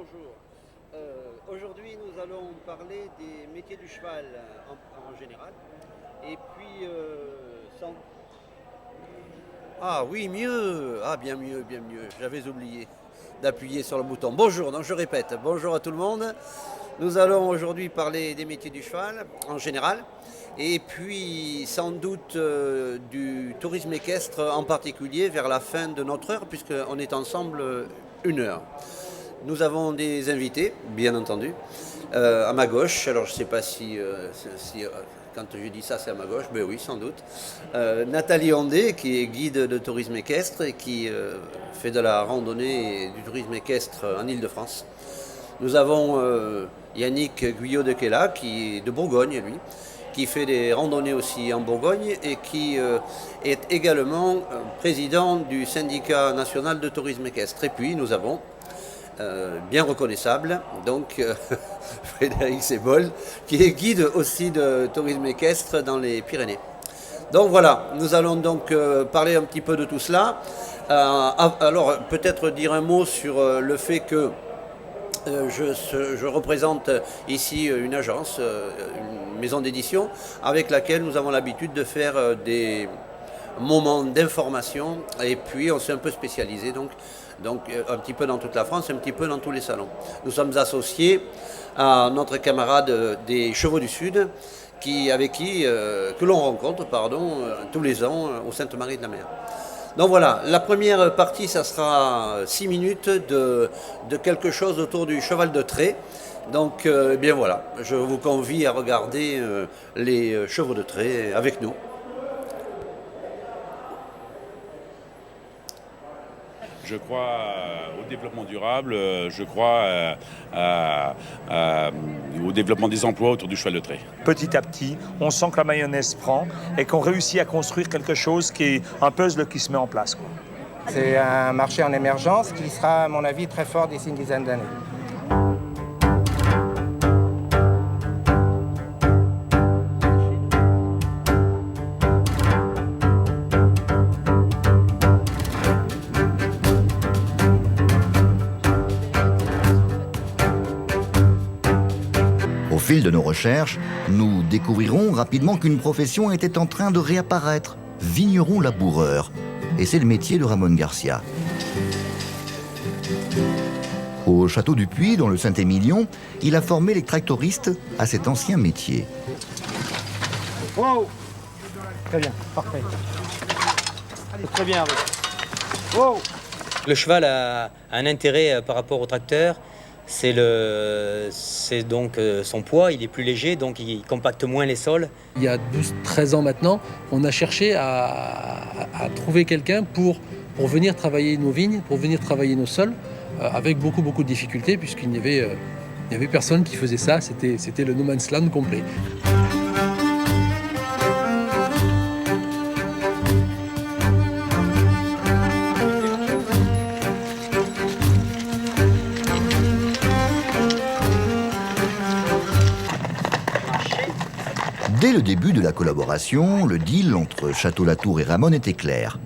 bonjour. Aujourd'hui, nous allons parler des métiers du cheval en général. Et puis, sans... Ah oui, mieux. Ah, bien mieux, bien mieux. J'avais oublié d'appuyer sur le bouton. Bonjour, donc je répète. Bonjour à tout le monde. Nous allons aujourd'hui parler des métiers du cheval en général. Et puis, sans doute, du tourisme équestre en particulier vers la fin de notre heure, puisqu'on est ensemble 1 heure. Nous avons des invités, bien entendu, à ma gauche. Alors, je ne sais pas si quand je dis ça, c'est à ma gauche. Ben oui, sans doute. Nathalie Ondé, qui est guide de tourisme équestre et qui fait de la randonnée et du tourisme équestre en Île-de-France. Nous avons Yannick Guyot de Quella, qui est de Bourgogne, lui, qui fait des randonnées aussi en Bourgogne et qui est également président du syndicat national de tourisme équestre. Et puis, nous avons bien reconnaissable, donc Frédéric Sebol, qui est guide aussi de tourisme équestre dans les Pyrénées. Donc voilà, nous allons donc parler un petit peu de tout cela. Alors peut-être dire un mot sur le fait que je représente ici une agence, une maison d'édition, avec laquelle nous avons l'habitude de faire des moments d'information, et puis on s'est un peu spécialisé donc un petit peu dans toute la France, un petit peu dans tous les salons. Nous sommes associés à notre camarade des Chevaux du Sud, que l'on rencontre tous les ans au Sainte-Marie-de-la-Mer. Donc voilà, la première partie, ça sera 6 minutes de quelque chose autour du cheval de trait. Donc bien voilà, je vous convie à regarder les chevaux de trait avec nous. Je crois au développement durable, je crois au développement des emplois autour du cheval de trait. Petit à petit, on sent que la mayonnaise prend et qu'on réussit à construire quelque chose qui est un puzzle qui se met en place, quoi. C'est un marché en émergence qui sera, à mon avis, très fort d'ici une dizaine d'années. Au fil de nos recherches, nous découvrirons rapidement qu'une profession était en train de réapparaître, vigneron laboureur. Et c'est le métier de Ramon Garcia. Au château du Puy, dans le Saint-Émilion, il a formé les tractoristes à cet ancien métier. Wow. Très bien, parfait. Très bien. Wow. Le cheval a un intérêt par rapport au tracteur. C'est donc son poids, il est plus léger, donc il compacte moins les sols. Il y a 12-13 ans maintenant, on a cherché à trouver quelqu'un pour venir travailler nos vignes, pour venir travailler nos sols, avec beaucoup de difficultés, puisqu'il n'y avait personne qui faisait ça, c'était le no man's land complet. Dès le début de la collaboration, le deal entre Château-Latour et Ramon était clair.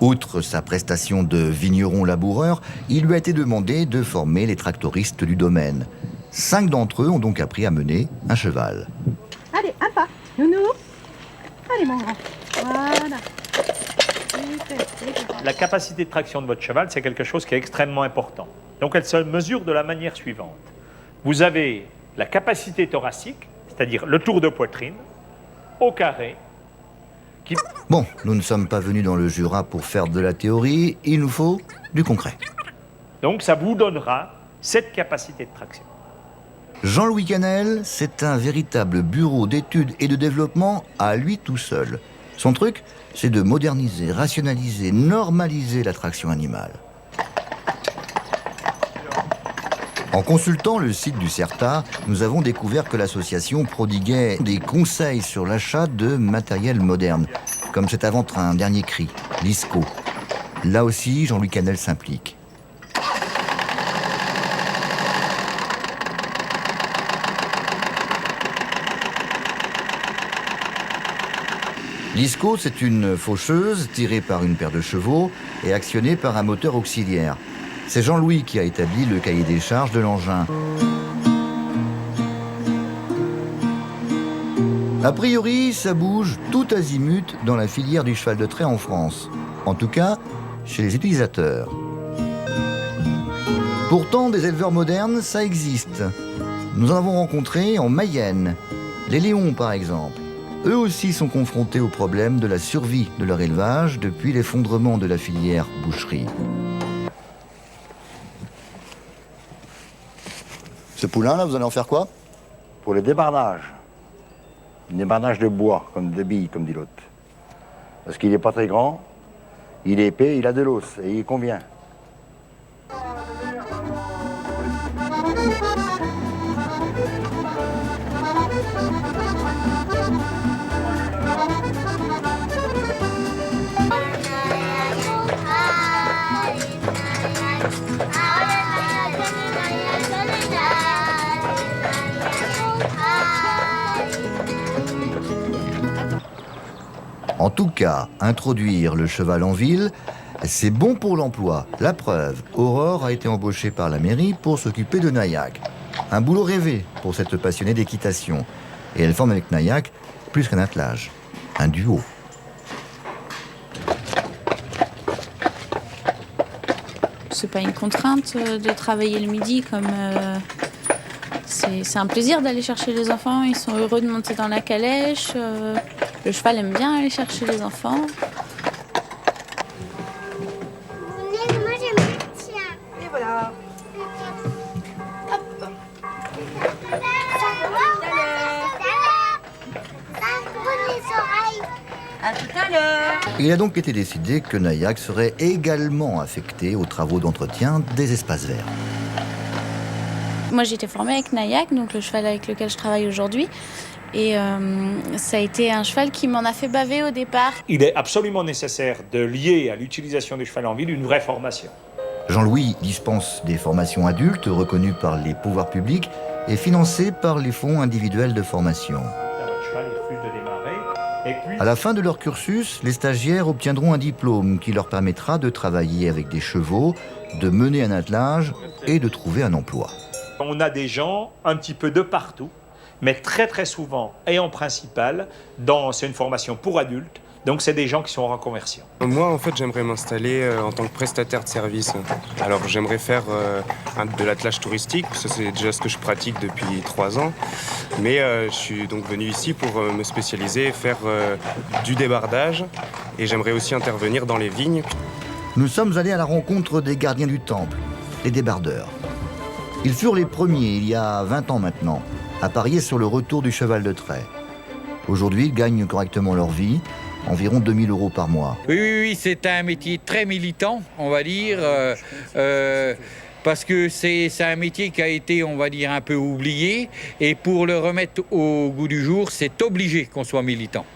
Outre sa prestation de vigneron laboureur, il lui a été demandé de former les tractoristes du domaine. 5 d'entre eux ont donc appris à mener un cheval. Allez, un pas, nounou. Allez, mon grand. Voilà. La capacité de traction de votre cheval, c'est quelque chose qui est extrêmement important. Donc elle se mesure de la manière suivante. Vous avez la capacité thoracique, c'est-à-dire le tour de poitrine, au carré. Bon, nous ne sommes pas venus dans le Jura pour faire de la théorie, il nous faut du concret. Donc ça vous donnera cette capacité de traction. Jean-Louis Canel, c'est un véritable bureau d'études et de développement à lui tout seul. Son truc, c'est de moderniser, rationaliser, normaliser la traction animale. En consultant le site du CERTA, nous avons découvert que l'association prodiguait des conseils sur l'achat de matériel moderne, comme cet avant-train dernier cri, l'ISCO. Là aussi, Jean-Louis Canel s'implique. L'ISCO, c'est une faucheuse tirée par une paire de chevaux et actionnée par un moteur auxiliaire. C'est Jean-Louis qui a établi le cahier des charges de l'engin. A priori, ça bouge tout azimut dans la filière du cheval de trait en France. En tout cas, chez les utilisateurs. Pourtant, des éleveurs modernes, ça existe. Nous en avons rencontré en Mayenne. Les Léons, par exemple. Eux aussi sont confrontés au problème de la survie de leur élevage depuis l'effondrement de la filière boucherie. Ce poulain-là, vous allez en faire quoi? Pour les débardages. Débardage de bois, comme de billes, comme dit l'autre. Parce qu'il n'est pas très grand, il est épais, il a de l'os et il convient. En tout cas, introduire le cheval en ville, c'est bon pour l'emploi. La preuve, Aurore a été embauchée par la mairie pour s'occuper de Nayak. Un boulot rêvé pour cette passionnée d'équitation. Et elle forme avec Nayak plus qu'un attelage, un duo. C'est pas une contrainte de travailler le midi comme... C'est un plaisir d'aller chercher les enfants, ils sont heureux de monter dans la calèche. Le cheval aime bien aller chercher les enfants. Moi j'aime bien le tien. Et voilà. Hop. À tout à l'heure. Il a donc été décidé que Nayak serait également affecté aux travaux d'entretien des espaces verts. Moi j'ai été formée avec Nayak, donc le cheval avec lequel je travaille aujourd'hui. Et ça a été un cheval qui m'en a fait baver au départ. Il est absolument nécessaire de lier à l'utilisation du cheval en ville une vraie formation. Jean-Louis dispense des formations adultes reconnues par les pouvoirs publics et financées par les fonds individuels de formation. Votre cheval, il refuse de démarrer. Et puis... À la fin de leur cursus, les stagiaires obtiendront un diplôme qui leur permettra de travailler avec des chevaux, de mener un attelage et de trouver un emploi. On a des gens un petit peu de partout, mais très très souvent et en principal, c'est une formation pour adultes, donc c'est des gens qui sont en reconversion. Moi en fait j'aimerais m'installer en tant que prestataire de service. Alors j'aimerais faire de l'attelage touristique, ça c'est déjà ce que je pratique depuis 3 ans, mais je suis donc venu ici pour me spécialiser et faire du débardage, et j'aimerais aussi intervenir dans les vignes. Nous sommes allés à la rencontre des gardiens du temple, les débardeurs. Ils furent les premiers, il y a 20 ans maintenant, à parier sur le retour du cheval de trait. Aujourd'hui, ils gagnent correctement leur vie, environ 2 000 € par mois. Oui, c'est un métier très militant, on va dire, parce que c'est un métier qui a été, on va dire, un peu oublié, et pour le remettre au goût du jour, c'est obligé qu'on soit militant.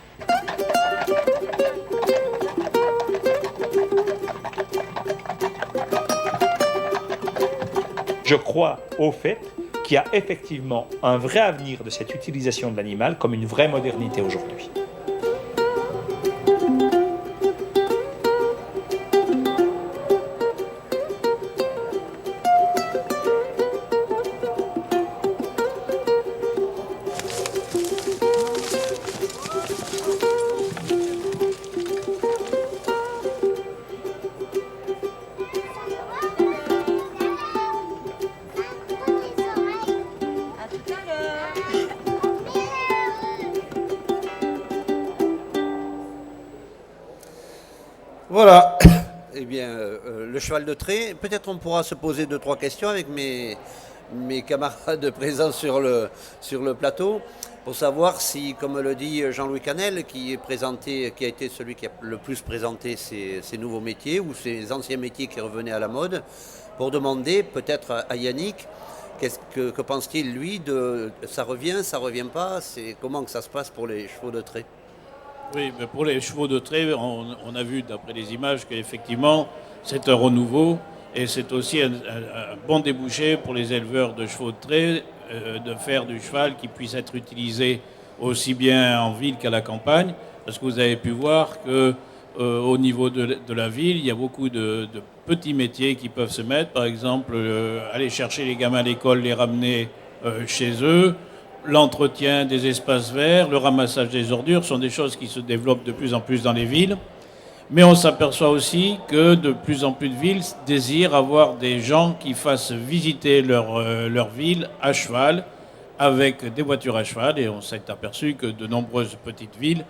Je crois au fait qu'il y a effectivement un vrai avenir de cette utilisation de l'animal comme une vraie modernité aujourd'hui. Voilà. Eh bien, le cheval de trait, peut-être on pourra se poser 2-3 questions avec mes camarades présents sur le plateau pour savoir si, comme le dit Jean-Louis Canel, qui a été celui qui a le plus présenté ces nouveaux métiers ou ces anciens métiers qui revenaient à la mode, pour demander peut-être à Yannick, que pense-t-il lui de ça revient pas, c'est comment que ça se passe pour les chevaux de trait? Oui, mais pour les chevaux de trait, on a vu d'après les images qu'effectivement c'est un renouveau et c'est aussi un bon débouché pour les éleveurs de chevaux de trait de faire du cheval qui puisse être utilisé aussi bien en ville qu'à la campagne, parce que vous avez pu voir que au niveau de la ville. Il y a beaucoup de petits métiers qui peuvent se mettre. Par exemple, aller chercher les gamins à l'école, les ramener chez eux. L'entretien des espaces verts, le ramassage des ordures sont des choses qui se développent de plus en plus dans les villes. Mais on s'aperçoit aussi que de plus en plus de villes désirent avoir des gens qui fassent visiter leur ville à cheval, avec des voitures à cheval. Et on s'est aperçu que de nombreuses petites villes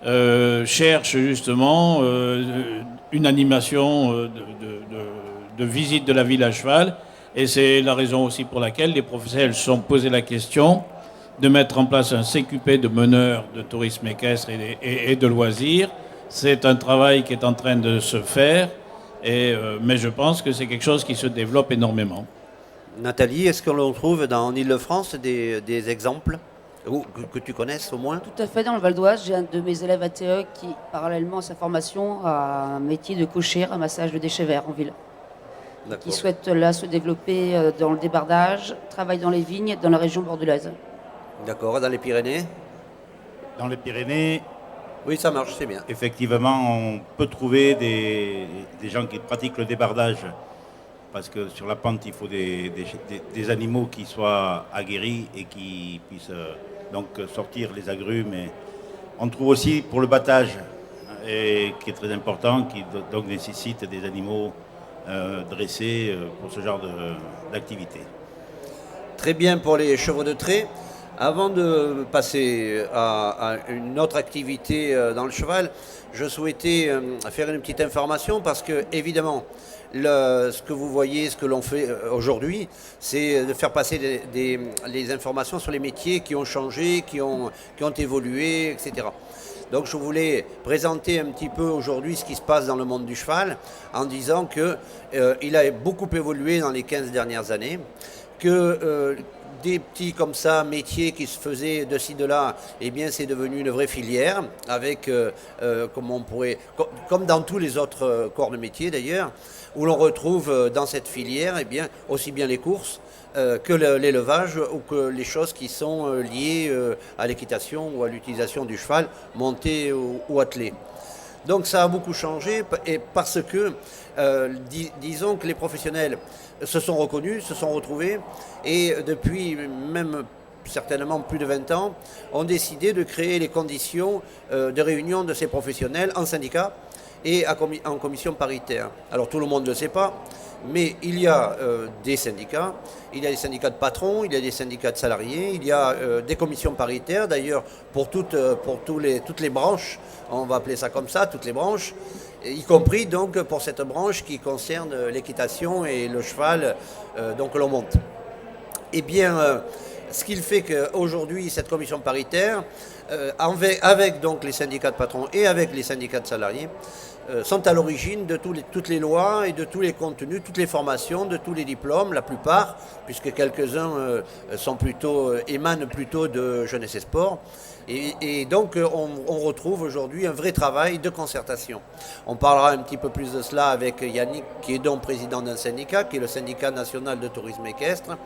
cherchent justement une animation de visite de la ville à cheval. Et c'est la raison aussi pour laquelle les professionnels se sont posé la question de mettre en place un CQP de meneurs de tourisme équestre et de loisirs. C'est un travail qui est en train de se faire, mais je pense que c'est quelque chose qui se développe énormément. Nathalie, est-ce que l'on trouve en Ile-de-France des exemples que tu connaisses au moins? Tout à fait, dans le Val d'Oise, j'ai un de mes élèves ATE qui, parallèlement à sa formation, a un métier de cocher, ramassage de déchets verts en ville. Qui souhaite là se développer dans le débardage, travaille dans les vignes, dans la région bordelaise. D'accord, dans les Pyrénées? Dans les Pyrénées, oui, ça marche, c'est bien. Effectivement, on peut trouver des gens qui pratiquent le débardage, parce que sur la pente, il faut des animaux qui soient aguerris et qui puissent donc sortir les agrumes. Et on trouve aussi pour le battage, qui est très important, qui donc nécessite des animaux dressés pour ce genre d'activité. Très bien pour les chevaux de trait. Avant de passer à une autre activité dans le cheval, je souhaitais faire une petite information parce que, évidemment, ce que vous voyez, ce que l'on fait aujourd'hui, c'est de faire passer les informations sur les métiers qui ont changé, qui ont évolué, etc. Donc je voulais présenter un petit peu aujourd'hui ce qui se passe dans le monde du cheval en disant qu'il a beaucoup évolué dans les 15 dernières années, que des petits comme ça métiers qui se faisaient de ci de là, eh bien c'est devenu une vraie filière avec comme dans tous les autres corps de métier d'ailleurs, où l'on retrouve dans cette filière eh bien aussi bien les courses que l'élevage ou que les choses qui sont liées à l'équitation ou à l'utilisation du cheval monté ou attelé. Donc ça a beaucoup changé et parce que disons que les professionnels se sont reconnus, se sont retrouvés et depuis même certainement plus de 20 ans ont décidé de créer les conditions de réunion de ces professionnels en syndicat et en commission paritaire. Alors tout le monde ne le sait pas, mais il y a des syndicats, il y a des syndicats de patrons, il y a des syndicats de salariés, il y a des commissions paritaires d'ailleurs pour toutes les branches, on va appeler ça comme ça, toutes les branches, y compris donc pour cette branche qui concerne l'équitation et le cheval donc l'on monte. Eh bien, ce qui fait qu'aujourd'hui cette commission paritaire, avec donc les syndicats de patrons et avec les syndicats de salariés, sont à l'origine de toutes les lois et de tous les contenus, toutes les formations, de tous les diplômes, la plupart, puisque quelques-uns émanent plutôt de jeunesse et sport. Et donc on retrouve aujourd'hui un vrai travail de concertation. On parlera un petit peu plus de cela avec Yannick, qui est donc président d'un syndicat, qui est le syndicat national de tourisme équestre.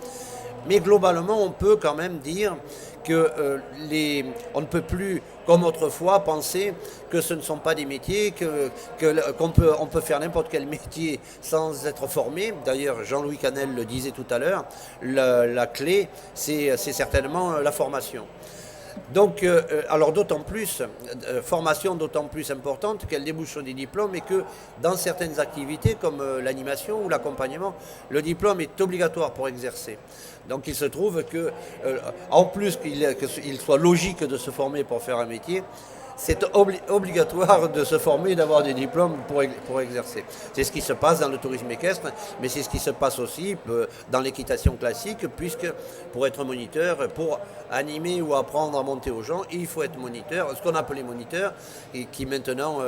Mais globalement, on peut quand même dire on ne peut plus, comme autrefois, penser que ce ne sont pas des métiers, qu'on peut faire n'importe quel métier sans être formé. D'ailleurs, Jean-Louis Canel le disait tout à l'heure, la clé, c'est certainement la formation. Donc, alors d'autant plus, formation d'autant plus importante qu'elle débouche sur des diplômes et que dans certaines activités comme l'animation ou l'accompagnement, le diplôme est obligatoire pour exercer. Donc il se trouve que, en plus qu'il soit logique de se former pour faire un métier, c'est obligatoire de se former et d'avoir des diplômes pour exercer. C'est ce qui se passe dans le tourisme équestre, mais c'est ce qui se passe aussi dans l'équitation classique, puisque pour être moniteur, pour animer ou apprendre à monter aux gens, il faut être moniteur, ce qu'on appelait moniteur, et qui maintenant,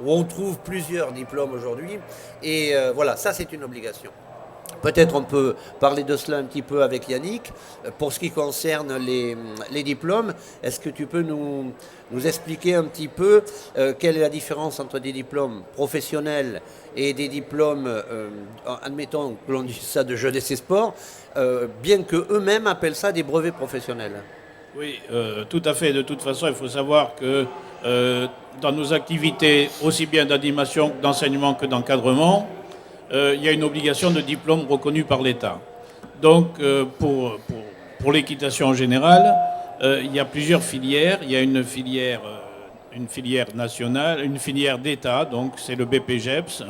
où on trouve plusieurs diplômes aujourd'hui. Et voilà, ça c'est une obligation. Peut-être on peut parler de cela un petit peu avec Yannick. Pour ce qui concerne les diplômes, est-ce que tu peux nous expliquer un petit peu quelle est la différence entre des diplômes professionnels et des diplômes, admettons que l'on dise ça de jeunesse et sport, bien qu'eux-mêmes appellent ça des brevets professionnels? Oui, tout à fait. De toute façon, il faut savoir que dans nos activités, aussi bien d'animation, d'enseignement que d'encadrement, il y a une obligation de diplôme reconnue par l'État. Donc, pour l'équitation en général, il y a plusieurs filières. Il y a une filière nationale, une filière d'État, donc c'est le BPGEPS,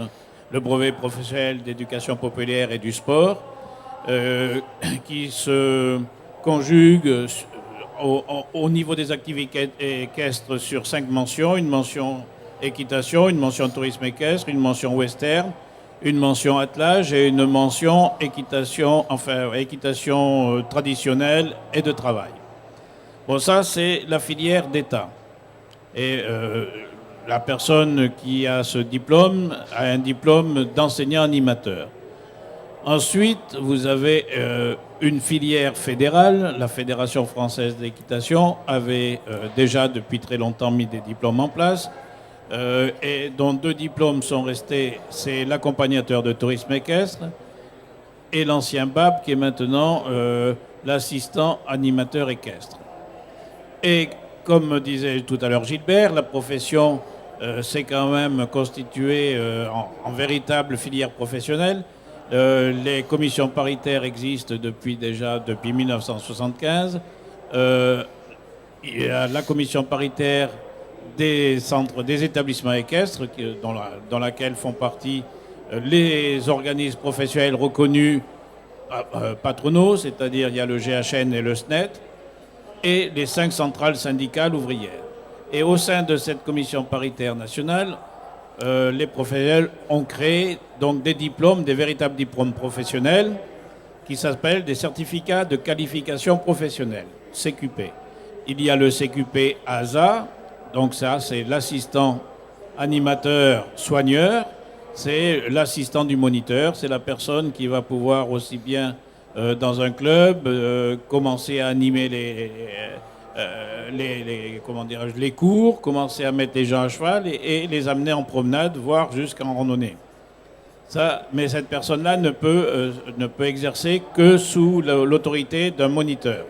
le brevet professionnel d'éducation populaire et du sport, qui se conjugue au niveau des activités équestres sur 5 mentions, une mention équitation, une mention tourisme équestre, une mention western, une mention attelage et une mention équitation traditionnelle et de travail. Bon, ça c'est la filière d'État. Et la personne qui a ce diplôme a un diplôme d'enseignant animateur. Ensuite, vous avez une filière fédérale. La Fédération française d'équitation avait déjà depuis très longtemps mis des diplômes en place, et dont 2 diplômes sont restés. C'est l'accompagnateur de tourisme équestre et l'ancien BAB qui est maintenant l'assistant animateur équestre. Et comme disait tout à l'heure Gilbert, la profession s'est quand même constituée en véritable filière professionnelle. Les commissions paritaires existent depuis 1975. Il y a la commission paritaire des centres, des établissements équestres, dans laquelle font partie les organismes professionnels reconnus patronaux, c'est-à-dire il y a le GHN et le SNET, et les 5 centrales syndicales ouvrières. Et au sein de cette commission paritaire nationale, les professionnels ont créé donc des diplômes, des véritables diplômes professionnels qui s'appellent des certificats de qualification professionnelle, CQP. Il y a le CQP ASA, donc ça c'est l'assistant animateur soigneur, c'est l'assistant du moniteur, c'est la personne qui va pouvoir aussi bien dans un club commencer à animer les cours, commencer à mettre les gens à cheval et les amener en promenade, voire jusqu'en randonnée. Mais cette personne-là ne peut exercer que sous l'autorité d'un moniteur.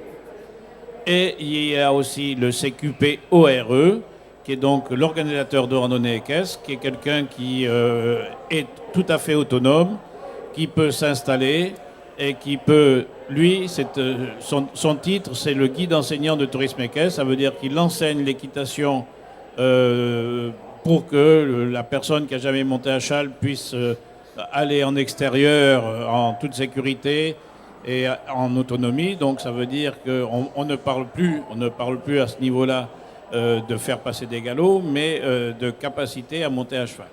Et il y a aussi le CQP ORE, qui est donc l'organisateur de randonnée équestre, qui est quelqu'un qui est tout à fait autonome, qui peut s'installer et qui peut, lui, son titre, c'est le guide enseignant de tourisme équestre. Ça veut dire qu'il enseigne l'équitation pour que la personne qui n'a jamais monté à cheval puisse aller en extérieur en toute sécurité et en autonomie. Donc ça veut dire qu'on ne parle plus à ce niveau-là de faire passer des galops, mais de capacité à monter à cheval.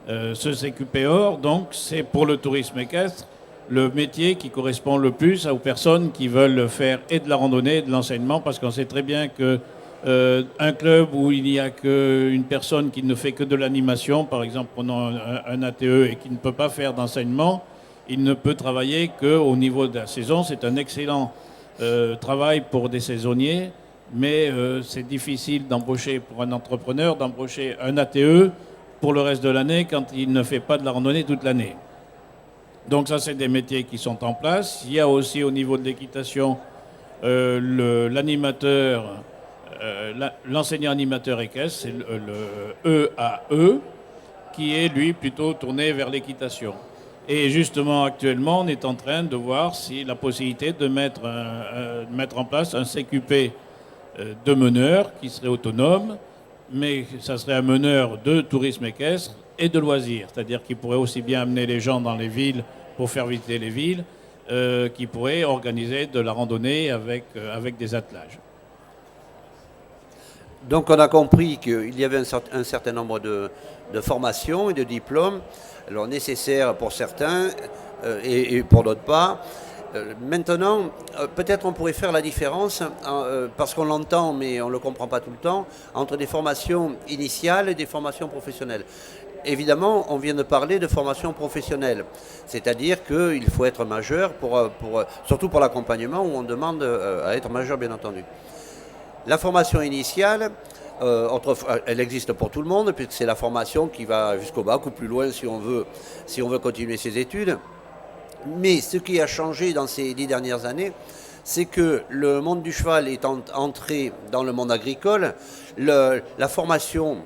Ce CQPOR, donc, c'est pour le tourisme équestre le métier qui correspond le plus aux personnes qui veulent faire et de la randonnée et de l'enseignement, parce qu'on sait très bien que un club où il n'y a qu'une personne qui ne fait que de l'animation, par exemple prenons un ATE et qui ne peut pas faire d'enseignement, il ne peut travailler qu'au niveau de la saison. C'est un excellent travail pour des saisonniers, mais c'est difficile d'embaucher pour un entrepreneur, d'embaucher un ATE pour le reste de l'année quand il ne fait pas de la randonnée toute l'année. Donc ça, c'est des métiers qui sont en place. Il y a aussi au niveau de l'équitation l'animateur, l'enseignant animateur équestre, c'est le EAE, qui est lui plutôt tourné vers l'équitation. Et justement, actuellement, on est en train de voir si la possibilité de mettre en place un CQP de meneur qui serait autonome, mais ça serait un meneur de tourisme équestre et de loisirs, c'est-à-dire qu'il pourrait aussi bien amener les gens dans les villes pour faire visiter les villes, qui pourrait organiser de la randonnée avec des attelages. Donc on a compris qu'il y avait un certain nombre de formations et de diplômes, alors nécessaires pour certains et pour d'autres pas. Maintenant, peut-être on pourrait faire la différence, parce qu'on l'entend mais on ne le comprend pas tout le temps, entre des formations initiales et des formations professionnelles. Évidemment, on vient de parler de formation professionnelle, c'est-à-dire qu'il faut être majeur, surtout pour l'accompagnement où on demande à être majeur bien entendu. La formation initiale, elle existe pour tout le monde, puisque c'est la formation qui va jusqu'au bac ou plus loin si on veut continuer ses études. Mais ce qui a changé dans ces 10 dernières années, c'est que le monde du cheval est entré dans le monde agricole. La formation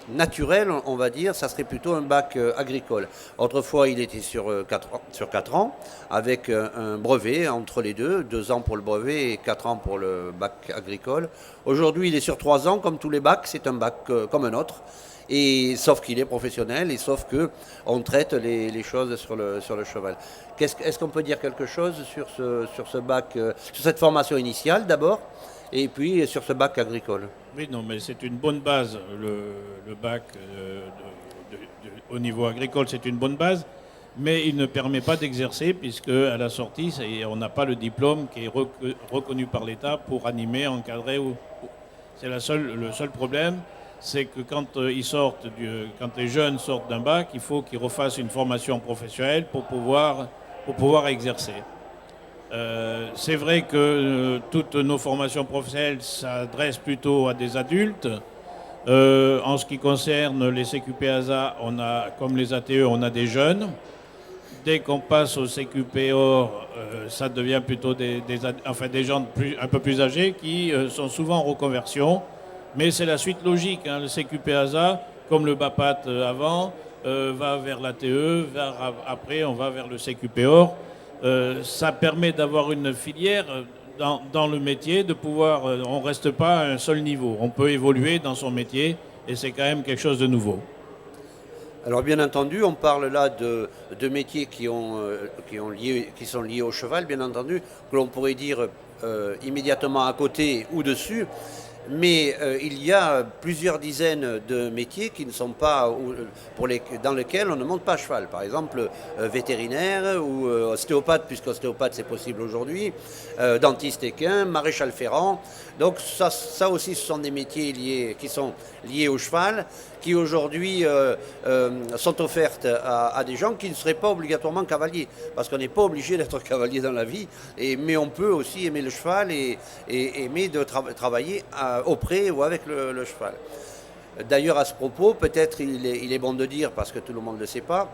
naturelle, on va dire, ça serait plutôt un bac agricole. Autrefois, il était sur 4 ans, avec un brevet entre les deux, 2 ans pour le brevet et 4 ans pour le bac agricole. Aujourd'hui, il est sur 3 ans, comme tous les bacs, c'est un bac comme un autre. Et, sauf qu'il est professionnel et sauf qu'on traite les choses sur le cheval. Est-ce qu'on peut dire quelque chose sur ce bac, sur cette formation initiale d'abord, et puis sur ce bac agricole? Oui, non, mais c'est une bonne base. Le bac au niveau agricole, c'est une bonne base, mais il ne permet pas d'exercer puisque à la sortie, on n'a pas le diplôme qui est reconnu par l'État pour animer, encadrer. C'est le seul problème. C'est que quand quand les jeunes sortent d'un bac, il faut qu'ils refassent une formation professionnelle pour pouvoir exercer. C'est vrai que toutes nos formations professionnelles s'adressent plutôt à des adultes. En ce qui concerne les CQP-ASA, comme les ATE, on a des jeunes. Dès qu'on passe au CQP-OR, ça devient plutôt des gens un peu plus âgés qui sont souvent en reconversion. Mais c'est la suite logique. Le CQP-ASA, comme le BAPAT avant, va vers l'ATE, après on va vers le CQP-OR. Ça permet d'avoir une filière dans le métier, de pouvoir, on ne reste pas à un seul niveau. On peut évoluer dans son métier et c'est quand même quelque chose de nouveau. Alors bien entendu, on parle là de métiers qui sont liés au cheval, bien entendu, que l'on pourrait dire immédiatement à côté ou dessus. Mais il y a plusieurs dizaines de métiers qui ne sont pas dans lesquels on ne monte pas à cheval. Par exemple, vétérinaire ou ostéopathe, puisqu'ostéopathe c'est possible aujourd'hui, dentiste équin, maréchal ferrant. Donc ça aussi, ce sont des métiers qui sont liés au cheval, qui aujourd'hui sont offertes à des gens qui ne seraient pas obligatoirement cavaliers. Parce qu'on n'est pas obligé d'être cavalier dans la vie, mais on peut aussi aimer le cheval et aimer de travailler auprès ou avec le cheval. D'ailleurs, à ce propos, peut-être il est bon de dire, parce que tout le monde ne le sait pas,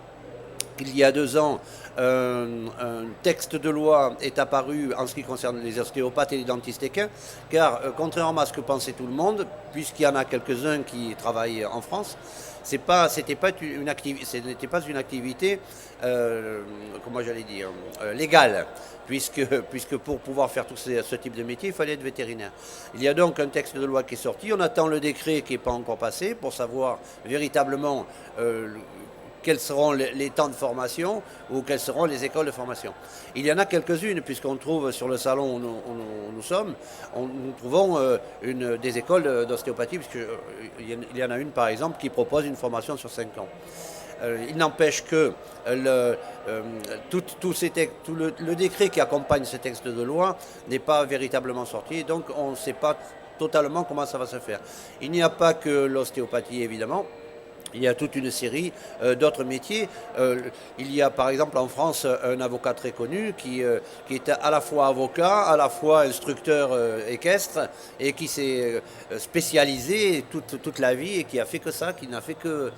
il y a 2 ans, un texte de loi est apparu en ce qui concerne les ostéopathes et les dentistes équins, car contrairement à ce que pensait tout le monde, puisqu'il y en a quelques-uns qui travaillent en France, ce n'était pas une activité, comment j'allais dire, légale, puisque pour pouvoir faire tout ce type de métier, il fallait être vétérinaire. Il y a donc un texte de loi qui est sorti, on attend le décret qui n'est pas encore passé pour savoir véritablement quels seront les temps de formation ou quelles seront les écoles de formation. Il y en a quelques-unes, puisqu'on trouve sur le salon où nous sommes, nous trouvons des écoles d'ostéopathie, puisqu'il y en a une par exemple qui propose une formation sur 5 ans. Il n'empêche que le décret qui accompagne ce texte de loi n'est pas véritablement sorti, donc on ne sait pas totalement comment ça va se faire. Il n'y a pas que l'ostéopathie évidemment. Il y a toute une série d'autres métiers. Il y a par exemple en France un avocat très connu qui est à la fois avocat, à la fois instructeur équestre et qui s'est spécialisé toute la vie et qui a fait que ça, qui n'a fait que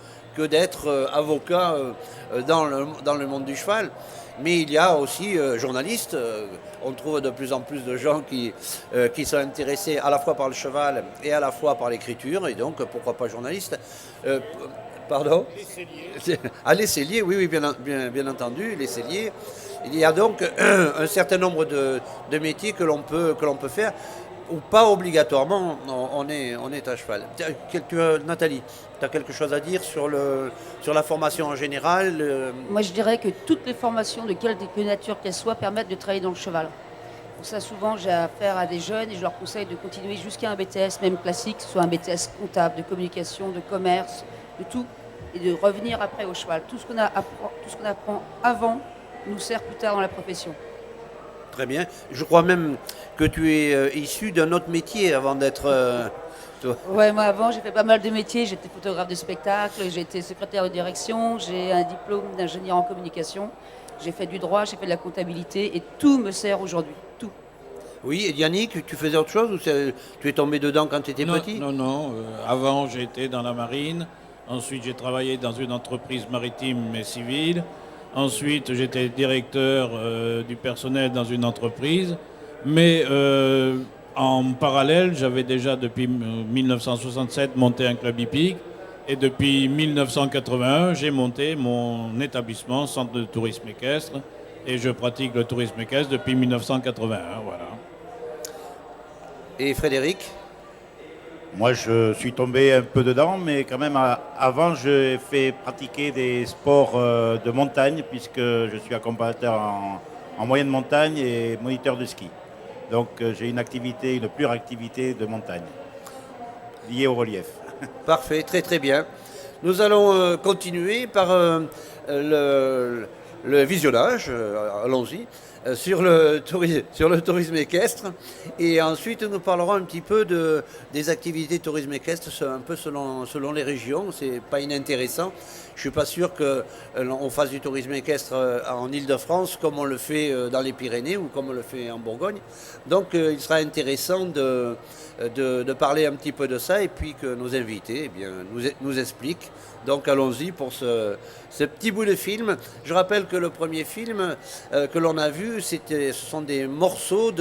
d'être avocat dans le monde du cheval. Mais il y a aussi journalistes. On trouve de plus en plus de gens qui sont intéressés à la fois par le cheval et à la fois par l'écriture, et donc pourquoi pas journalistes. Pardon ? Les selliers. Ah, les selliers, oui, bien entendu, les selliers. Il y a donc un certain nombre de métiers que l'on peut faire, ou pas obligatoirement, on est à cheval. Nathalie, tu as quelque chose à dire sur la formation en général? Moi, je dirais que toutes les formations, de quelque nature qu'elles soient, permettent de travailler dans le cheval. Pour ça, souvent, j'ai affaire à des jeunes et je leur conseille de continuer jusqu'à un BTS, même classique, soit un BTS comptable, de communication, de commerce, de tout, et de revenir après au cheval. Tout ce qu'on apprend avant nous sert plus tard dans la profession. Très bien. Je crois même que tu es issu d'un autre métier avant d'être... Ouais, moi avant, j'ai fait pas mal de métiers. J'étais photographe de spectacle, j'ai été secrétaire de direction, j'ai un diplôme d'ingénieur en communication, j'ai fait du droit, j'ai fait de la comptabilité et tout me sert aujourd'hui. Tout. Oui, et Yannick, tu faisais autre chose ou tu es tombé dedans quand tu étais petit? Non. Avant, j'ai été dans la marine. Ensuite, j'ai travaillé dans une entreprise maritime et civile. Ensuite, j'étais directeur du personnel dans une entreprise. Mais en parallèle, j'avais déjà depuis 1967 monté un club hippique. Et depuis 1981, j'ai monté mon établissement, Centre de tourisme équestre. Et je pratique le tourisme équestre depuis 1981. Voilà. Et Frédéric? Moi, je suis tombé un peu dedans, mais quand même, avant, j'ai fait pratiquer des sports de montagne, puisque je suis accompagnateur en moyenne montagne et moniteur de ski. Donc, j'ai une pure activité de montagne, liée au relief. Parfait, très très bien. Nous allons continuer par le visionnage, allons-y, sur le tourisme équestre. Et ensuite, nous parlerons un petit peu des activités de tourisme équestre, un peu selon les régions. C'est pas inintéressant. Je ne suis pas sûr qu'on fasse du tourisme équestre en Île-de-France comme on le fait dans les Pyrénées ou comme on le fait en Bourgogne. Donc, il sera intéressant de parler un petit peu de ça et puis que nos invités nous expliquent. Donc allons-y pour ce petit bout de film. Je rappelle que le premier film que l'on a vu, ce sont des morceaux,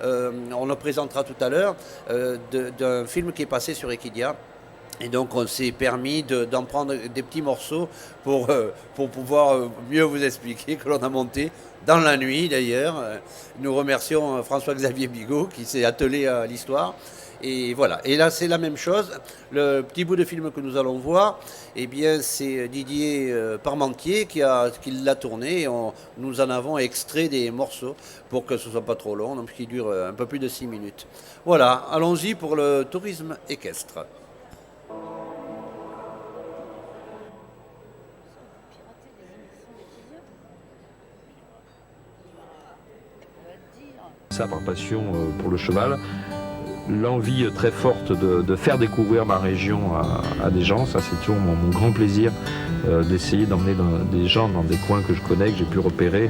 on le présentera tout à l'heure, d'un film qui est passé sur Equidia. Et donc on s'est permis d'en prendre des petits morceaux pour pouvoir mieux vous expliquer, que l'on a monté dans la nuit d'ailleurs. Nous remercions François-Xavier Bigot qui s'est attelé à l'histoire. Et voilà. Et là, c'est la même chose. Le petit bout de film que nous allons voir, eh bien, c'est Didier Parmentier qui l'a tourné. Et nous en avons extrait des morceaux pour que ce ne soit pas trop long, donc qui dure un peu plus de 6 minutes. Voilà. Allons-y pour le tourisme équestre. Ça par passion pour le cheval, l'envie très forte de faire découvrir ma région à des gens, ça c'est toujours mon grand plaisir d'essayer d'emmener des gens dans des coins que je connais, que j'ai pu repérer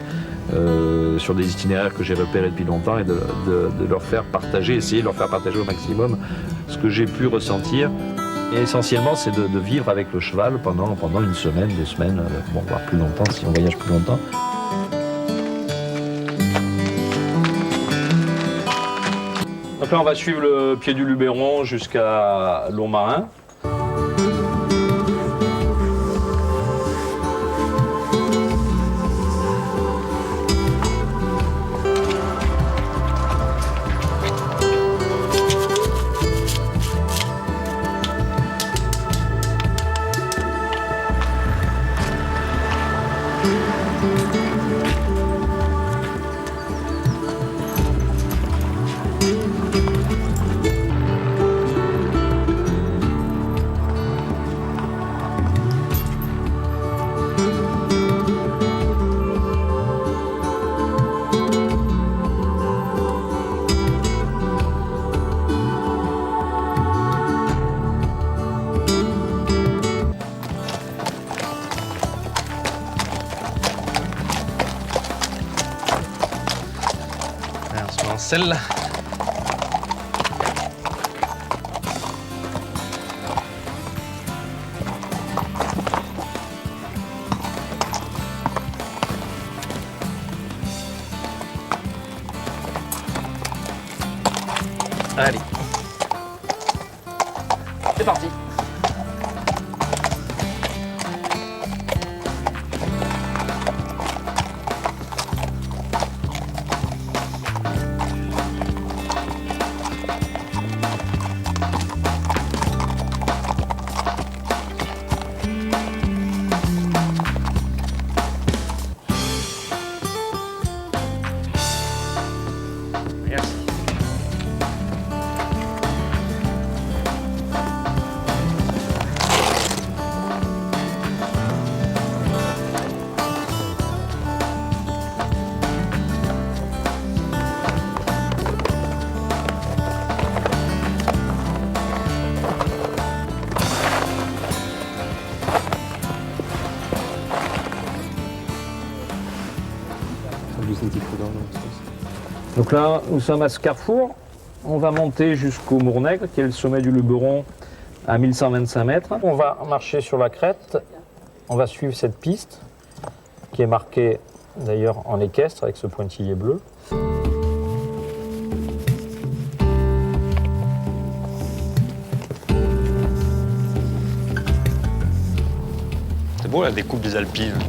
sur des itinéraires que j'ai repérés depuis longtemps et de leur faire partager, essayer de leur faire partager au maximum ce que j'ai pu ressentir. Et essentiellement c'est de vivre avec le cheval pendant une semaine, 2 semaines, voire plus longtemps si on voyage plus longtemps. Donc là, on va suivre le pied du Luberon jusqu'à Lourmarin. Celle-là. Allez. C'est parti. Donc là, nous sommes à ce carrefour. On va monter jusqu'au Mournègre, qui est le sommet du Luberon, à 1125 mètres. On va marcher sur la crête. On va suivre cette piste, qui est marquée d'ailleurs en équestre, avec ce pointillé bleu. beau la découpe des Alpines.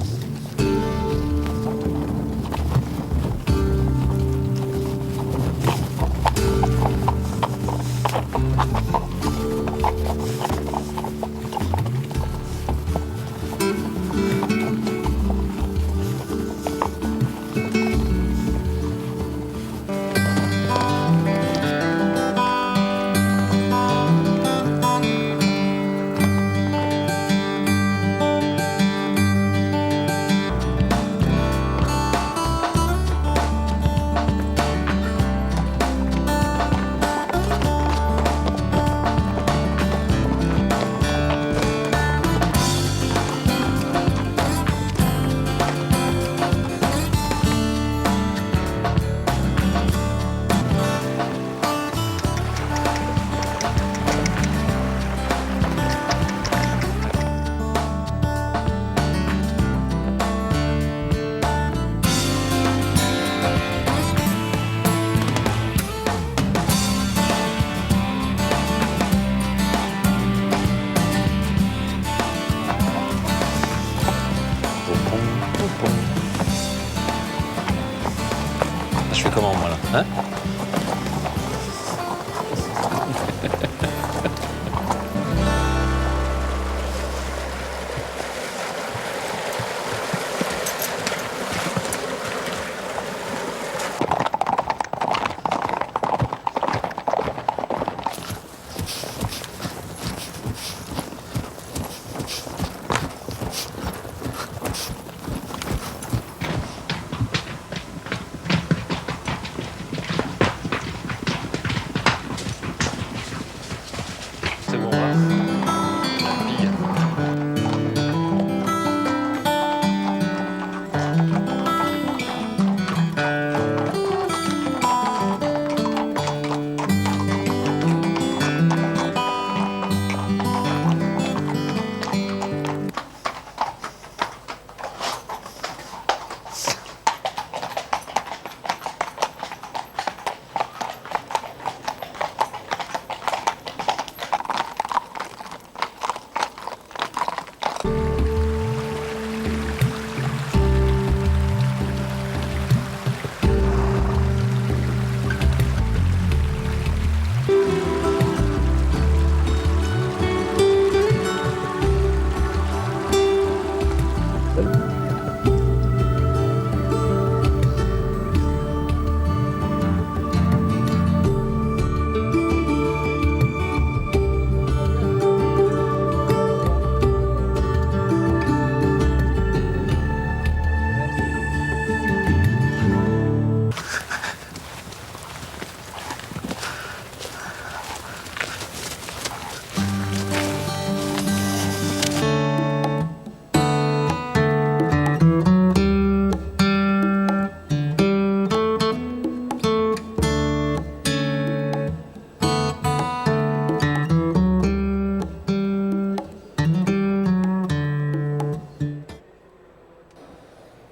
Je fais comment moi là, hein? C'est bon là. La pille.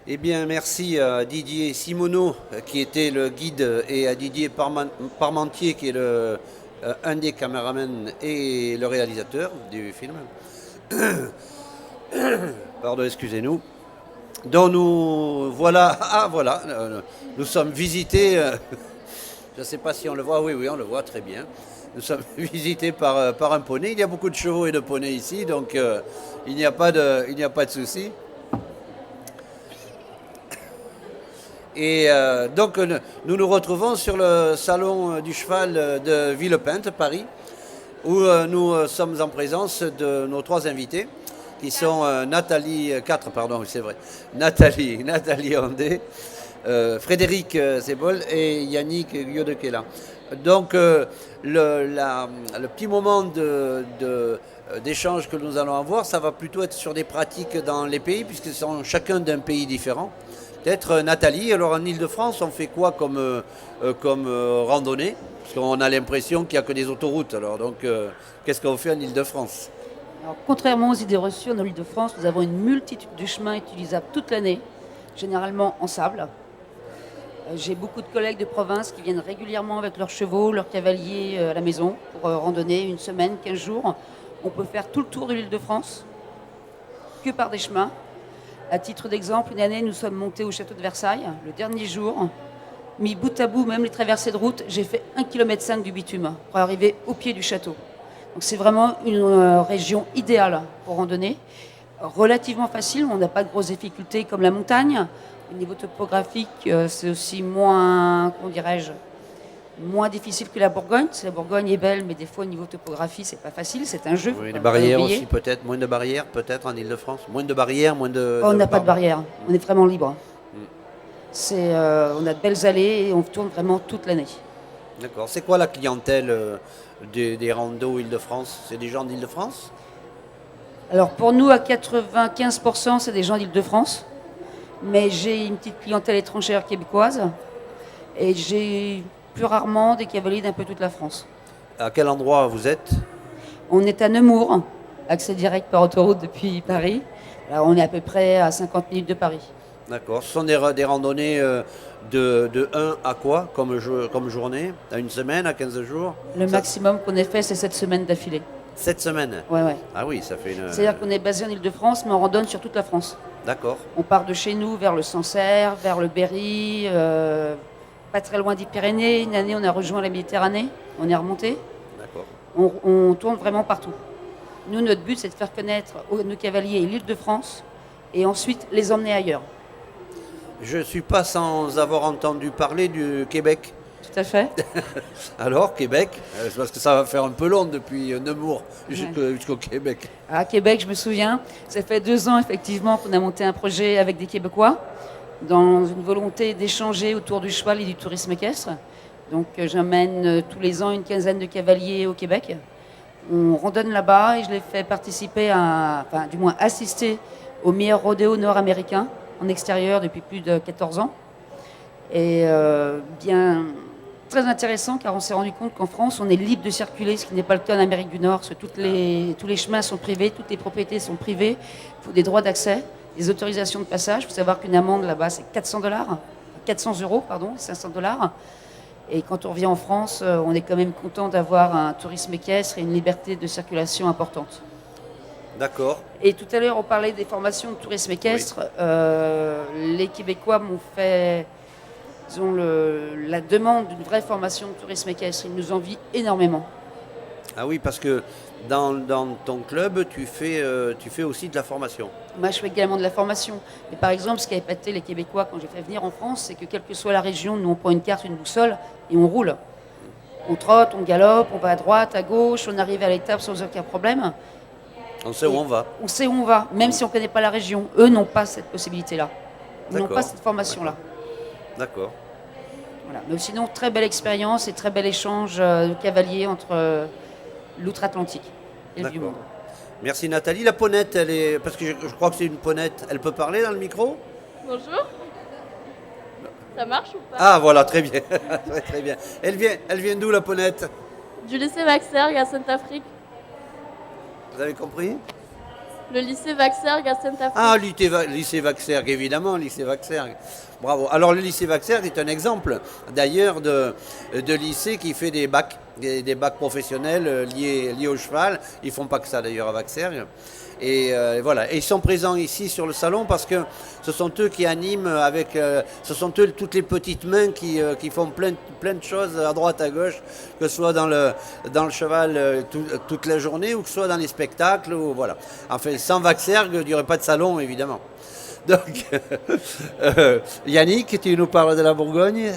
Eh bien, merci à Didier Simoneau, qui était le guide, et à Didier Parmentier, qui est un des caméramans et le réalisateur du film. Pardon, excusez-nous. Donc nous voilà, nous sommes visités, je ne sais pas si on le voit, oui, on le voit très bien. Nous sommes visités par un poney. Il y a beaucoup de chevaux et de poneys ici, donc il n'y a pas de souci. Et donc nous nous retrouvons sur le salon du cheval de Villepinte, Paris, où nous sommes en présence de nos trois invités, qui sont Nathalie Andé, Frédéric Zébol et Yannick Guillaudequela. Donc le petit moment d'échange que nous allons avoir, ça va plutôt être sur des pratiques dans les pays, puisque ce sont chacun d'un pays différent. Peut-être Nathalie, alors en Ile-de-France, on fait quoi comme randonnée? Parce qu'on a l'impression qu'il n'y a que des autoroutes. Alors donc, qu'est-ce qu'on fait en Ile-de-France? Alors, contrairement aux idées reçues, en Ile-de-France, nous avons une multitude de chemins utilisables toute l'année, généralement en sable. J'ai beaucoup de collègues de province qui viennent régulièrement avec leurs chevaux, leurs cavaliers à la maison pour randonner une semaine, 15 jours. On peut faire tout le tour de l'Île-de-France. que par des chemins. À titre d'exemple, une année, nous sommes montés au château de Versailles, le dernier jour. Mis bout à bout, même les traversées de route, j'ai fait 1,5 km du bitume pour arriver au pied du château. Donc c'est vraiment une région idéale pour randonner. Relativement facile, on n'a pas de grosses difficultés comme la montagne. Au niveau topographique, c'est aussi moins, comment dirais-je, moins difficile que la Bourgogne. La Bourgogne est belle, mais des fois au niveau topographie, c'est pas facile, c'est un jeu. Oui, les barrières aussi peut-être, moins de barrières peut-être en Ile-de-France. Moins de barrières, moins de... On n'a pas de barrières, on est vraiment libre. On a de belles allées et on tourne vraiment toute l'année. D'accord. C'est quoi la clientèle des randos Île-de-France? C'est des gens d'Île-de-France? Alors pour nous, à 95%, c'est des gens d'Île-de-France. Mais j'ai une petite clientèle étrangère québécoise. Et j'ai plus rarement des cavaliers d'un peu toute la France. À quel endroit vous êtes? On est à Nemours, accès direct par autoroute depuis Paris. Alors on est à peu près à 50 minutes de Paris. D'accord. Ce sont des randonnées de 1 à quoi comme journée? À une semaine, à 15 jours? Le maximum qu'on ait fait, c'est 7 semaines d'affilée. 7 semaines? Ouais. Ah oui, ça fait une... C'est-à-dire qu'on est basé en Ile-de-France, mais on randonne sur toute la France. D'accord. On part de chez nous vers le Sancerre, vers le Berry, pas très loin des Pyrénées. Une année, on a rejoint la Méditerranée, on est remonté. D'accord. On tourne vraiment partout. Nous, notre but, c'est de faire connaître nos cavaliers l'Île-de-France et ensuite les emmener ailleurs. Je ne suis pas sans avoir entendu parler du Québec. Tout à fait. Alors, Québec, parce que ça va faire un peu long depuis Nemours jusqu'au Québec. À Québec, je me souviens, ça fait 2 ans effectivement qu'on a monté un projet avec des Québécois dans une volonté d'échanger autour du cheval et du tourisme équestre. Donc j'emmène tous les ans une quinzaine de cavaliers au Québec. On randonne là-bas et je les fais participer du moins assister au meilleur rodéo nord-américain en extérieur depuis plus de 14 ans. Et bien très intéressant car on s'est rendu compte qu'en France, on est libre de circuler, ce qui n'est pas le cas en Amérique du Nord, parce que tous les chemins sont privés, toutes les propriétés sont privées, il faut des droits d'accès, des autorisations de passage. Il faut savoir qu'une amende là-bas, c'est 400 €, pardon, 500 $. Et quand on revient en France, on est quand même content d'avoir un tourisme équestre et une liberté de circulation importante. D'accord. Et tout à l'heure, on parlait des formations de tourisme équestre. Oui. Les Québécois m'ont fait... Ils ont la demande d'une vraie formation de tourisme équestre. Ils nous envient énormément. Ah oui, parce que dans ton club, tu fais aussi de la formation. Moi, je fais également de la formation. Mais par exemple, ce qui a épaté les Québécois quand j'ai fait venir en France, c'est que quelle que soit la région, nous on prend une carte, une boussole et on roule. On trotte, on galope, on va à droite, à gauche, on arrive à l'étape sans aucun problème. On sait où on va. On sait où on va, même si on ne connaît pas la région. Eux n'ont pas cette possibilité-là. Ils n'ont pas cette formation-là. D'accord. Voilà. Mais sinon, très belle expérience et très bel échange de cavaliers entre l'outre-Atlantique et le Vieux-Monde. Merci Nathalie. La ponette, elle est... parce que je crois que c'est une ponette. Elle peut parler dans le micro? Bonjour. Ça marche ou pas? Ah voilà, très bien. Très bien. Elle vient d'où la ponette? Du lycée Vaxergue à Sainte-Afrique. Vous avez compris? Le lycée Vaxergue à Sainte-Afrique. Ah, lycée Vaxergue, évidemment, lycée Vaxergue. Bravo. Alors, le lycée Vaxergue est un exemple, d'ailleurs, de lycée qui fait des bacs professionnels liés au cheval. Ils ne font pas que ça, d'ailleurs, à Vaxergue. Et voilà. Et ils sont présents ici sur le salon parce que ce sont eux qui animent ce sont eux toutes les petites mains qui font plein de choses à droite, à gauche, que ce soit dans le cheval toute la journée ou que ce soit dans les spectacles. Voilà. Enfin, sans Vaxergue, il n'y aurait pas de salon, évidemment. Donc, Yannick, tu nous parles de la Bourgogne?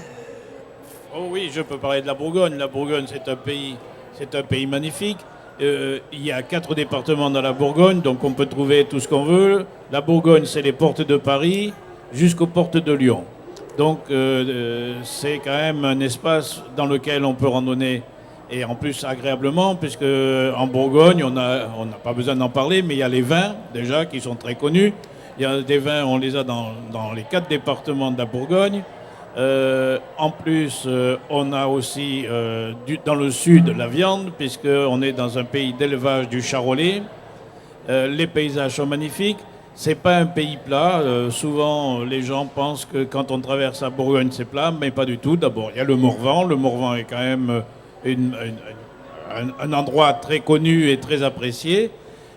Oh oui, je peux parler de la Bourgogne. La Bourgogne, c'est un pays magnifique. Il y a 4 départements dans la Bourgogne, donc on peut trouver tout ce qu'on veut. La Bourgogne, c'est les portes de Paris jusqu'aux portes de Lyon. Donc c'est quand même un espace dans lequel on peut randonner, et en plus agréablement, puisque en Bourgogne, on n'a pas besoin d'en parler, mais il y a les vins déjà qui sont très connus. Il y a des vins, on les a dans les 4 départements de la Bourgogne. En plus, on a aussi dans le sud la viande, puisqu'on est dans un pays d'élevage du charolais. Les paysages sont magnifiques. C'est pas un pays plat. Souvent, les gens pensent que quand on traverse la Bourgogne, c'est plat, mais pas du tout. D'abord, il y a le Morvan. Le Morvan est quand même un endroit très connu et très apprécié.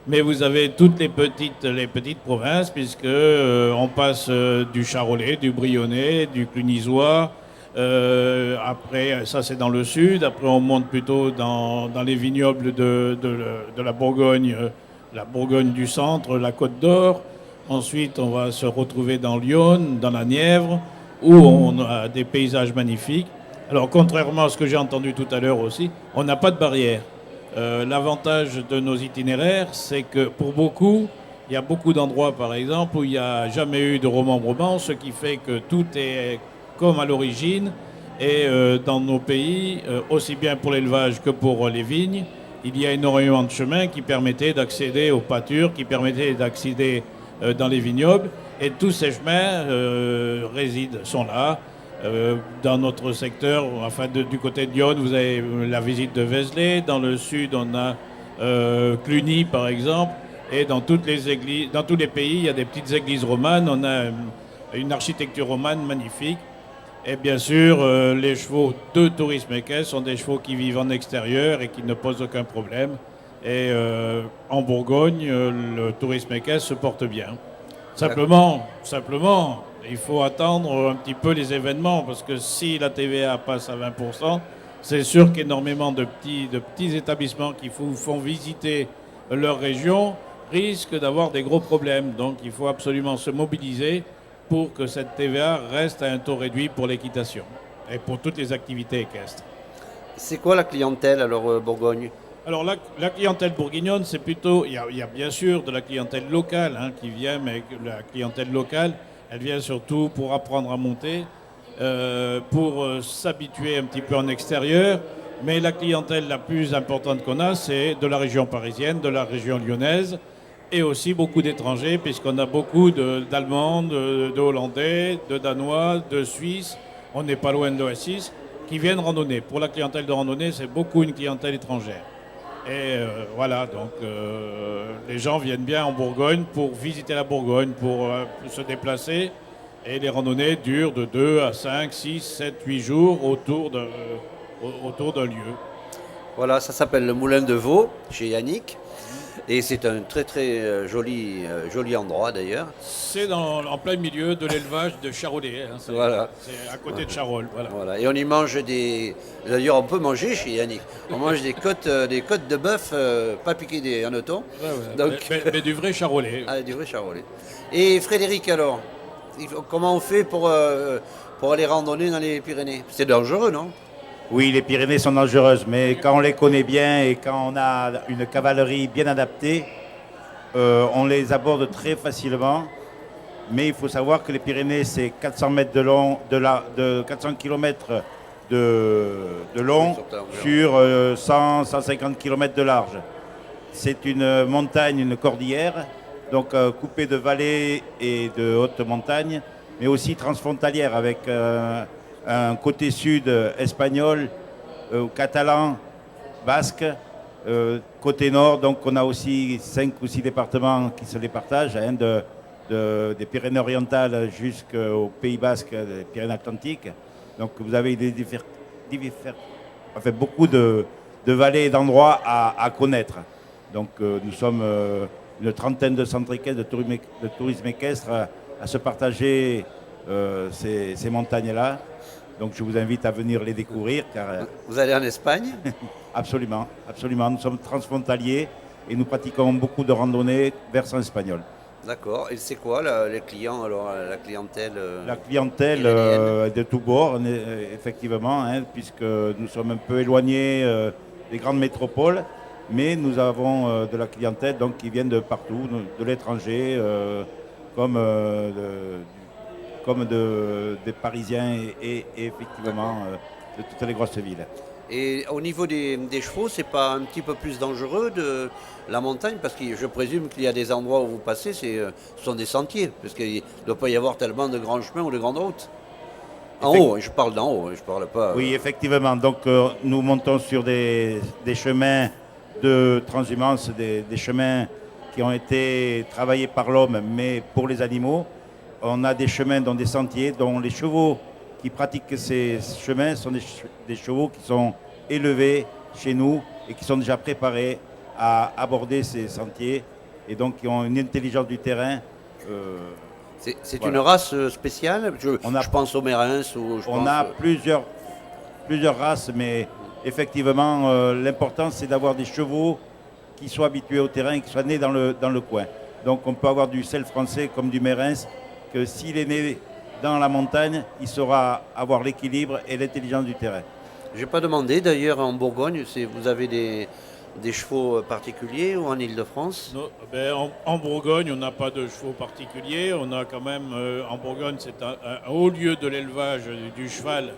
Mais vous avez toutes les petites provinces, puisque on passe du charolais, du brionnais, du clunisois. Après, ça c'est dans le sud. Après, on monte plutôt dans les vignobles de la Bourgogne du centre, la Côte d'Or. Ensuite, on va se retrouver dans Lyon, dans la Nièvre, où on a des paysages magnifiques. Alors, contrairement à ce que j'ai entendu tout à l'heure aussi, on n'a pas de barrière. L'avantage de nos itinéraires, c'est que pour beaucoup, il y a beaucoup d'endroits, par exemple, où il n'y a jamais eu de remembrement, ce qui fait que tout est comme à l'origine. Et dans nos pays, aussi bien pour l'élevage que pour les vignes, il y a énormément de chemins qui permettaient d'accéder aux pâtures, qui permettaient d'accéder dans les vignobles. Et tous ces chemins sont là. Dans notre secteur, enfin du côté de Lyon, vous avez la visite de Vézelay. Dans le sud, on a Cluny, par exemple. Et dans toutes les églises, dans tous les pays, il y a des petites églises romanes. On a une architecture romane magnifique. Et bien sûr, les chevaux de tourisme équestre sont des chevaux qui vivent en extérieur et qui ne posent aucun problème. Et en Bourgogne, le tourisme équestre se porte bien. Simplement, il faut attendre un petit peu les événements, parce que si la TVA passe à 20%, c'est sûr qu'énormément de petits établissements qui vous font visiter leur région risquent d'avoir des gros problèmes. Donc il faut absolument se mobiliser pour que cette TVA reste à un taux réduit pour l'équitation et pour toutes les activités équestres. C'est quoi la clientèle alors Bourgogne? Alors la clientèle bourguignonne, c'est plutôt, il y a bien sûr de la clientèle locale qui vient, mais la clientèle locale, elle vient surtout pour apprendre à monter, pour s'habituer un petit peu en extérieur. Mais la clientèle la plus importante qu'on a, c'est de la région parisienne, de la région lyonnaise, et aussi beaucoup d'étrangers, puisqu'on a beaucoup d'Allemands, de Hollandais, de Danois, de Suisses, on n'est pas loin de l'Oasis, qui viennent randonner. Pour la clientèle de randonnée, c'est beaucoup une clientèle étrangère. Et voilà, donc les gens viennent bien en Bourgogne pour visiter la Bourgogne, pour se déplacer. Et les randonnées durent de 2 à 5, 6, 7, 8 jours autour d'un lieu. Voilà, ça s'appelle le Moulin de Vaux, chez Yannick. Et c'est un très très joli endroit d'ailleurs. C'est en plein milieu de l'élevage de charolais. Voilà. C'est à côté de Charolles. Voilà. Et on y mange D'ailleurs, on peut manger chez Yannick. On mange des côtes de bœuf, pas piquées en auto. Donc... Mais du vrai charolais. Ah, du vrai charolais. Et Frédéric, alors, comment on fait pour aller randonner dans les Pyrénées? C'est dangereux, non? Oui, les Pyrénées sont dangereuses, mais quand on les connaît bien et quand on a une cavalerie bien adaptée, on les aborde très facilement. Mais il faut savoir que les Pyrénées, c'est 400 mètres de long, 400 km de long sur 150 km de large. C'est une montagne, une cordillère, donc coupée de vallées et de hautes montagnes, mais aussi transfrontalière avec un côté sud espagnol, catalan, basque, côté nord, donc on a aussi 5 ou 6 départements qui se les partagent, des Pyrénées-Orientales jusqu'au Pays Basque, des Pyrénées-Atlantiques. Donc vous avez beaucoup de vallées et d'endroits à connaître. Donc nous sommes une trentaine de centres équestres, de tourisme équestre à se partager ces montagnes-là. Donc je vous invite à venir les découvrir. Car, vous allez en Espagne? Absolument, absolument. Nous sommes transfrontaliers et nous pratiquons beaucoup de randonnées versant espagnol. D'accord. Et c'est quoi les clients, alors, la clientèle La clientèle de tous bords, effectivement, puisque nous sommes un peu éloignés des grandes métropoles, mais nous avons de la clientèle donc, qui vient de partout, de l'étranger, comme des Parisiens et effectivement de toutes les grosses villes. Et au niveau des chevaux, c'est pas un petit peu plus dangereux de la montagne? Parce que je présume qu'il y a des endroits où vous passez, ce sont des sentiers, parce qu'il ne doit pas y avoir tellement de grands chemins ou de grandes routes. En haut, je parle d'en haut, je parle pas... Oui, effectivement. Donc nous montons sur des chemins de transhumance, des chemins qui ont été travaillés par l'homme, mais pour les animaux. On a des chemins, dont des sentiers, dont les chevaux qui pratiquent ces chemins sont des chevaux qui sont élevés chez nous et qui sont déjà préparés à aborder ces sentiers et donc qui ont une intelligence du terrain. C'est voilà. une race spéciale. Je pense aux Mérins. On a plusieurs races, mais effectivement, l'important c'est d'avoir des chevaux qui soient habitués au terrain et qui soient nés dans le coin. Donc on peut avoir du sel français comme du Mérins, que s'il est né dans la montagne, il saura avoir l'équilibre et l'intelligence du terrain. Je n'ai pas demandé d'ailleurs en Bourgogne, vous avez des chevaux particuliers ou en Ile-de-France? En Bourgogne, on n'a pas de chevaux particuliers. On a quand même, en Bourgogne, c'est un haut lieu de l'élevage du cheval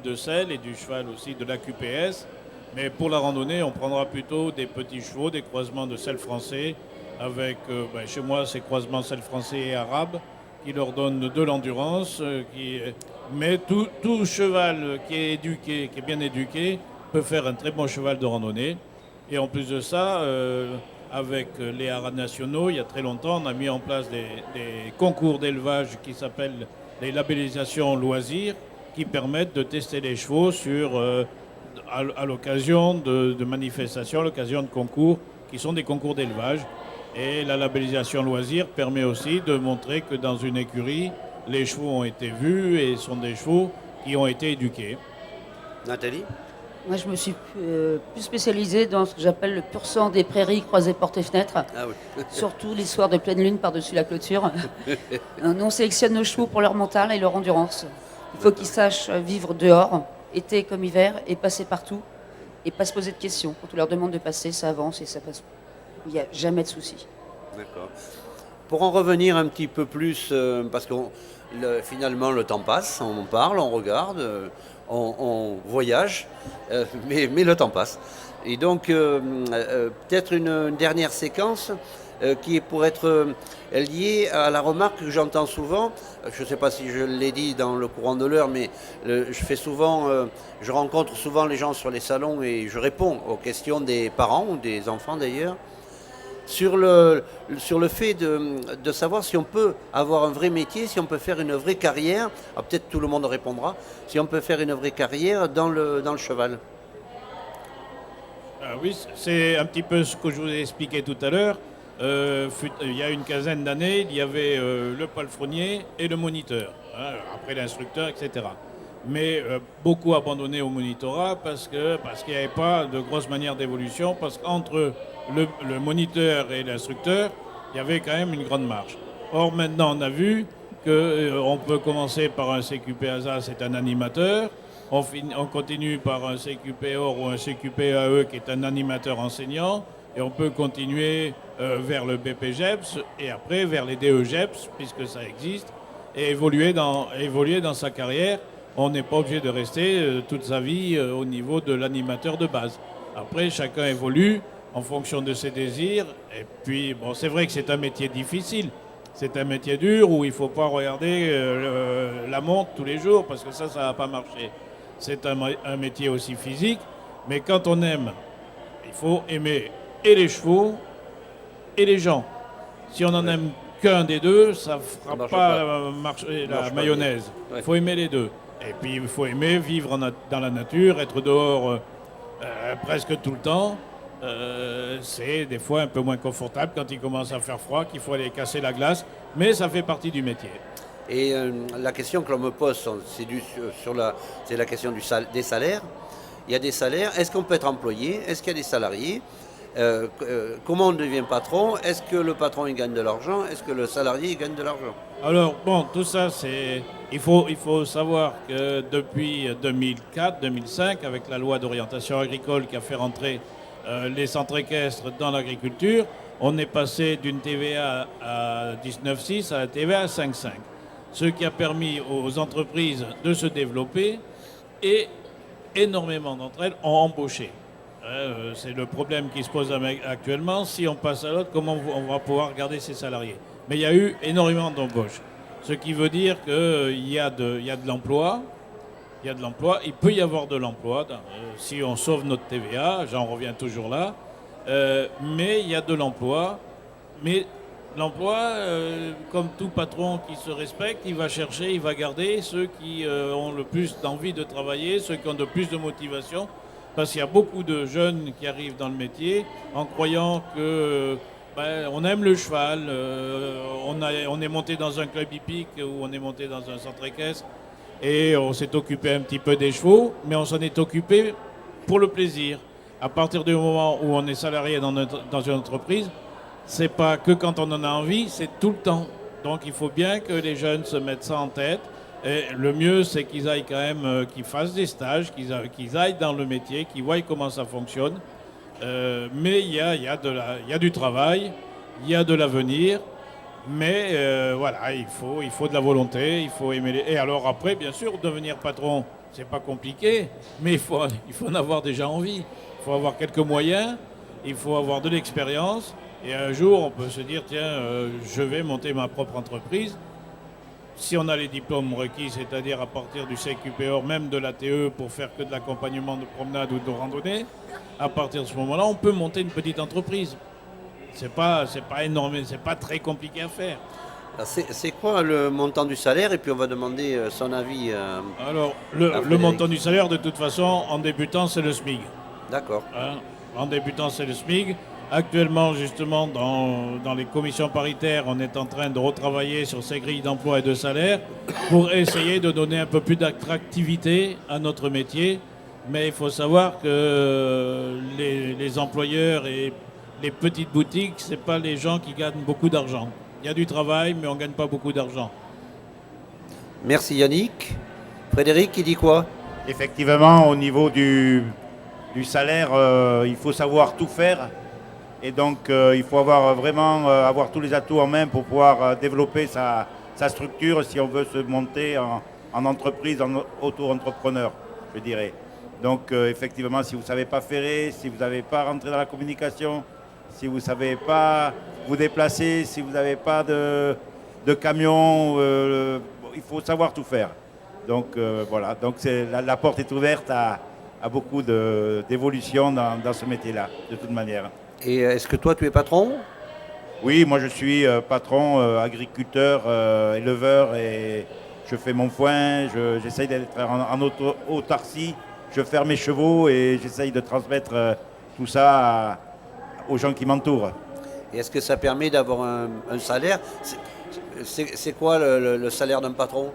de sel et du cheval aussi de la QPS. Mais pour la randonnée, on prendra plutôt des petits chevaux, des croisements de sel français, avec, chez moi, c'est croisements sel français et arabe, qui leur donnent de l'endurance. Mais tout cheval qui est éduqué, qui est bien éduqué, peut faire un très bon cheval de randonnée. Et en plus de ça, avec les haras nationaux, il y a très longtemps, on a mis en place des concours d'élevage qui s'appellent les labellisations loisirs, qui permettent de tester les chevaux à l'occasion de manifestations, à l'occasion de concours, qui sont des concours d'élevage. Et la labellisation loisirs permet aussi de montrer que dans une écurie, les chevaux ont été vus et sont des chevaux qui ont été éduqués. Nathalie? Moi, je me suis plus spécialisée dans ce que j'appelle le pur sang des prairies croisées portes et fenêtres. Ah oui. Surtout les soirs de pleine lune par-dessus la clôture. Nous, on sélectionne nos chevaux pour leur mental et leur endurance. Il faut qu'ils sachent vivre dehors, été comme hiver, et passer partout, et pas se poser de questions. Quand on leur demande de passer, ça avance et ça passe. Il n'y a jamais de souci. D'accord. Pour en revenir un petit peu plus, parce que finalement le temps passe, on parle, on regarde, on voyage, mais le temps passe. Et donc peut-être une dernière séquence qui pourrait être liée à la remarque que j'entends souvent. Je ne sais pas si je l'ai dit dans le courant de l'heure, mais je rencontre souvent les gens sur les salons et je réponds aux questions des parents ou des enfants d'ailleurs. Sur le fait de savoir si on peut avoir un vrai métier, si on peut faire une vraie carrière, peut-être tout le monde répondra, si on peut faire une vraie carrière dans le cheval. Oui, c'est un petit peu ce que je vous ai expliqué tout à l'heure. Il y a une quinzaine d'années, il y avait le palefrenier et le moniteur, après l'instructeur, etc. Mais beaucoup abandonné au monitorat parce qu'il n'y avait pas de grosse manière d'évolution, parce qu'entre le moniteur et l'instructeur, il y avait quand même une grande marge. Or maintenant on a vu qu'on peut commencer par un CQP ASA, c'est un animateur, on continue par un CQP OR ou un CQP AE qui est un animateur enseignant, et on peut continuer vers le BPGEPS et après vers les DEGEPS, puisque ça existe, et évoluer dans sa carrière. On n'est pas obligé de rester toute sa vie au niveau de l'animateur de base. Après, chacun évolue en fonction de ses désirs. Et puis, bon, c'est vrai que c'est un métier difficile. C'est un métier dur où il ne faut pas regarder la montre tous les jours parce que ça ne va pas marcher. C'est un métier aussi physique. Mais quand on aime, il faut aimer et les chevaux et les gens. Si on n'en aime qu'un des deux, ça ne fera pas marcher la mayonnaise. Il faut aimer les deux. Et puis il faut aimer vivre dans la nature, être dehors presque tout le temps. C'est des fois un peu moins confortable quand il commence à faire froid, qu'il faut aller casser la glace, mais ça fait partie du métier. Et la question que l'on me pose, c'est la question des salaires. Il y a des salaires. Est-ce qu'on peut être employé? Est-ce qu'il y a des salariés? Comment on devient patron? Est-ce que le patron il gagne de l'argent? Est-ce que le salarié il gagne de l'argent? Alors bon, tout ça, il faut savoir que depuis 2004-2005, avec la loi d'orientation agricole qui a fait rentrer les centres équestres dans l'agriculture, on est passé d'une TVA à 19,6 à la TVA à 5,5. Ce qui a permis aux entreprises de se développer et énormément d'entre elles ont embauché. C'est le problème qui se pose actuellement. Si on passe à l'autre, comment on va pouvoir garder ses salariés? Mais il y a eu énormément d'embauches. Ce qui veut dire qu'il y a de l'emploi. Il y a de l'emploi. Il peut y avoir de l'emploi si on sauve notre TVA. J'en reviens toujours là. Mais il y a de l'emploi. Mais l'emploi, comme tout patron qui se respecte, il va chercher, il va garder ceux qui ont le plus d'envie de travailler, ceux qui ont le plus de motivation. parce qu'il y a beaucoup de jeunes qui arrivent dans le métier en croyant que on aime le cheval, on est monté dans un club hippique ou on est monté dans un centre équestre et on s'est occupé un petit peu des chevaux, mais on s'en est occupé pour le plaisir. À partir du moment où on est salarié dans une entreprise, c'est pas que quand on en a envie, c'est tout le temps. Donc il faut bien que les jeunes se mettent ça en tête. Et le mieux, c'est qu'ils aillent quand même, qu'ils fassent des stages, qu'ils aillent dans le métier, qu'ils voient comment ça fonctionne. Mais il y a du travail, il y a de l'avenir. Mais voilà, il faut de la volonté, il faut aimer Et alors après, bien sûr, devenir patron, c'est pas compliqué, mais il faut en avoir déjà envie. Il faut avoir quelques moyens, il faut avoir de l'expérience. Et un jour, on peut se dire, tiens, je vais monter ma propre entreprise. Si on a les diplômes requis, c'est-à-dire à partir du CQPR, même de l'ATE, pour faire que de l'accompagnement de promenade ou de randonnée, à partir de ce moment-là, on peut monter une petite entreprise. C'est pas énorme, c'est pas très compliqué à faire. C'est quoi le montant du salaire? Et puis on va demander son avis. Alors, le montant du salaire, de toute façon, en débutant, c'est le SMIC. D'accord. En débutant, c'est le SMIC. Actuellement, justement, dans les commissions paritaires, on est en train de retravailler sur ces grilles d'emploi et de salaire pour essayer de donner un peu plus d'attractivité à notre métier. Mais il faut savoir que les employeurs et les petites boutiques, ce n'est pas les gens qui gagnent beaucoup d'argent. Il y a du travail, mais on ne gagne pas beaucoup d'argent. Merci Yannick. Frédéric, il dit quoi? Effectivement, au niveau du salaire, il faut savoir tout faire. Et donc, il faut avoir tous les atouts en main pour pouvoir développer sa structure si on veut se monter en entreprise, en auto-entrepreneur, je dirais. Donc, effectivement, si vous ne savez pas ferrer, si vous n'avez pas rentré dans la communication, si vous ne savez pas vous déplacer, si vous n'avez pas de camion, il faut savoir tout faire. Donc, voilà. Donc, la porte est ouverte à beaucoup d'évolution dans ce métier-là, de toute manière. Et est-ce que toi, tu es patron? Oui, moi je suis patron, agriculteur, éleveur et je fais mon foin, j'essaye d'être en autarcie, je ferme mes chevaux et j'essaye de transmettre tout ça aux gens qui m'entourent. Et est-ce que ça permet d'avoir un salaire? C'est quoi le salaire d'un patron?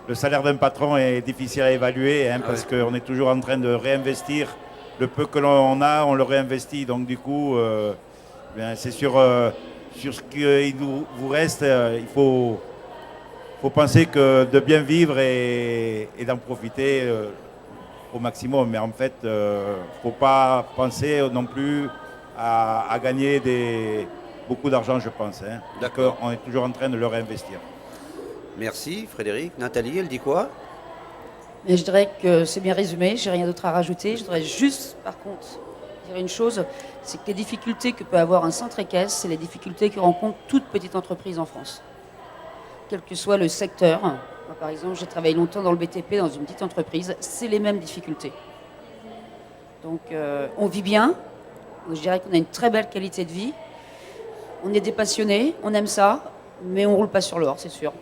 Le salaire d'un patron est difficile à évaluer parce qu'on est toujours en train de réinvestir. Le peu que l'on a, on le réinvestit. Donc du coup, c'est sur ce qu'il vous reste, il faut penser que de bien vivre et d'en profiter au maximum. Mais en fait, il ne faut pas penser non plus à gagner beaucoup d'argent, je pense. D'accord. On est toujours en train de le réinvestir. Merci Frédéric. Nathalie, elle dit quoi? Mais je dirais que c'est bien résumé, j'ai rien d'autre à rajouter. Je voudrais juste, par contre, dire une chose, c'est que les difficultés que peut avoir un centre équestre, c'est les difficultés que rencontre toute petite entreprise en France. Quel que soit le secteur. Moi, par exemple, j'ai travaillé longtemps dans le BTP, dans une petite entreprise, c'est les mêmes difficultés. Donc, on vit bien, je dirais qu'on a une très belle qualité de vie, on est des passionnés, on aime ça, mais on ne roule pas sur l'or, c'est sûr.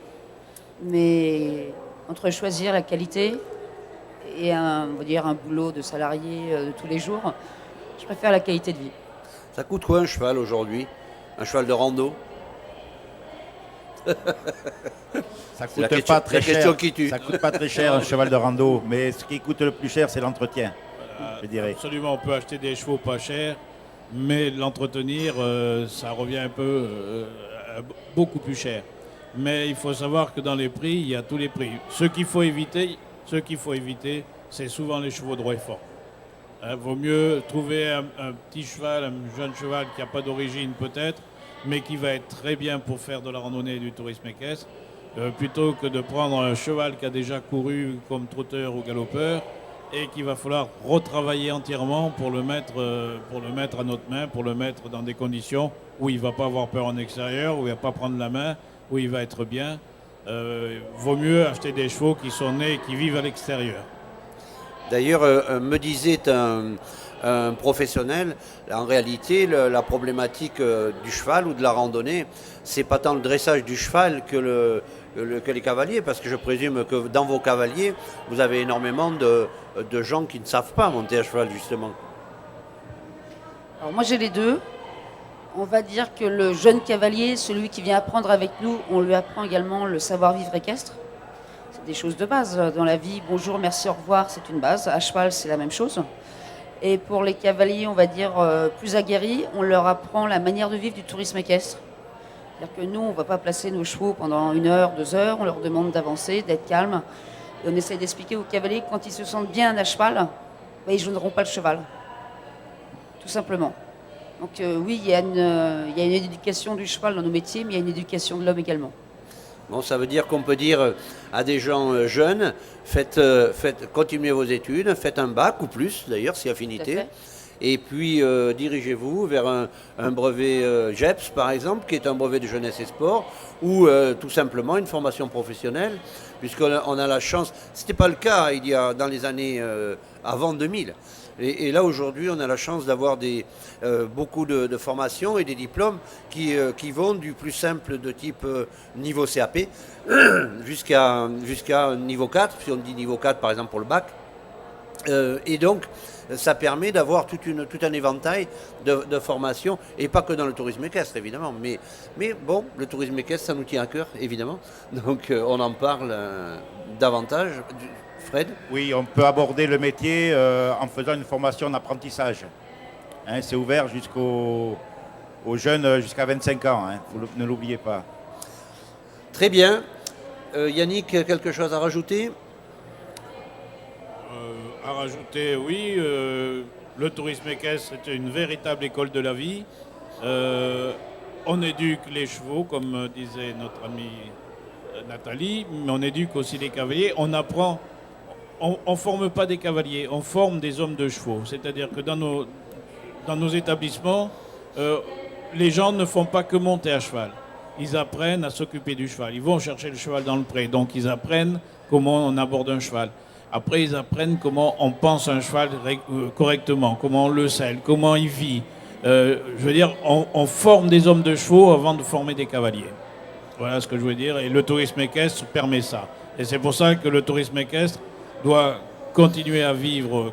Mais entre choisir la qualité et un boulot de salarié de tous les jours, je préfère la qualité de vie. Ça coûte quoi un cheval aujourd'hui? Un cheval de rando? Ça coûte pas très cher. Ça coûte pas très cher un cheval de rando, mais ce qui coûte le plus cher, c'est l'entretien, je dirais. Absolument, on peut acheter des chevaux pas chers, mais l'entretenir, ça revient un peu beaucoup plus cher. Mais il faut savoir que dans les prix, il y a tous les prix. Ce qu'il faut éviter, c'est souvent les chevaux droits et forts. Vaut mieux trouver un petit cheval, un jeune cheval qui n'a pas d'origine peut-être, mais qui va être très bien pour faire de la randonnée et du tourisme équestre, plutôt que de prendre un cheval qui a déjà couru comme trotteur ou galopeur et qu'il va falloir retravailler entièrement pour le mettre à notre main, pour le mettre dans des conditions où il ne va pas avoir peur en extérieur, où il ne va pas prendre la main, où il va être bien. Vaut mieux acheter des chevaux qui sont nés et qui vivent à l'extérieur. D'ailleurs, me disait un professionnel, en réalité, la problématique du cheval ou de la randonnée, c'est pas tant le dressage du cheval que les cavaliers, parce que je présume que dans vos cavaliers, vous avez énormément de gens qui ne savent pas monter à cheval, justement. Alors moi j'ai les deux. On va dire que le jeune cavalier, celui qui vient apprendre avec nous, on lui apprend également le savoir-vivre équestre. C'est des choses de base dans la vie. Bonjour, merci, au revoir, c'est une base. À cheval, c'est la même chose. Et pour les cavaliers, on va dire plus aguerris, on leur apprend la manière de vivre du tourisme équestre. C'est-à-dire que nous, on ne va pas placer nos chevaux pendant 1 heure, 2 heures. On leur demande d'avancer, d'être calme. Et on essaie d'expliquer aux cavaliers que quand ils se sentent bien à cheval, ils ne gêneront pas le cheval. Tout simplement. Donc oui, il y a une éducation du cheval dans nos métiers, mais il y a une éducation de l'homme également. Bon, ça veut dire qu'on peut dire à des gens jeunes, continuez vos études, faites un bac ou plus d'ailleurs, si affinité, et puis dirigez-vous vers un brevet GEPS par exemple, qui est un brevet de jeunesse et sport, ou tout simplement une formation professionnelle, puisqu'on a la chance, ce n'était pas le cas dans les années avant 2000. Et là, aujourd'hui, on a la chance d'avoir beaucoup de formations et des diplômes qui vont du plus simple de type niveau CAP jusqu'à niveau 4, si on dit niveau 4 par exemple pour le bac. Et donc, ça permet d'avoir tout un éventail de formations, et pas que dans le tourisme équestre, évidemment. Mais bon, le tourisme équestre, ça nous tient à cœur, évidemment. Donc, on en parle davantage. Fred ? Oui, on peut aborder le métier en faisant une formation d'apprentissage. Hein, c'est ouvert aux jeunes jusqu'à 25 ans, hein, ne l'oubliez pas. Très bien. Yannick, quelque chose à rajouter ? À rajouter, oui. Le tourisme équestre est une véritable école de la vie. On éduque les chevaux, comme disait notre amie Nathalie, mais on éduque aussi les cavaliers. On apprend... On ne forme pas des cavaliers, on forme des hommes de chevaux. C'est-à-dire que dans nos établissements, les gens ne font pas que monter à cheval. Ils apprennent à s'occuper du cheval. Ils vont chercher le cheval dans le pré. Donc ils apprennent comment on aborde un cheval. Après, ils apprennent comment on pense un cheval correctement, comment on le selle, comment il vit. Je veux dire, on forme des hommes de chevaux avant de former des cavaliers. Voilà ce que je veux dire. Et le tourisme équestre permet ça. Et c'est pour ça que le tourisme équestre doit continuer à vivre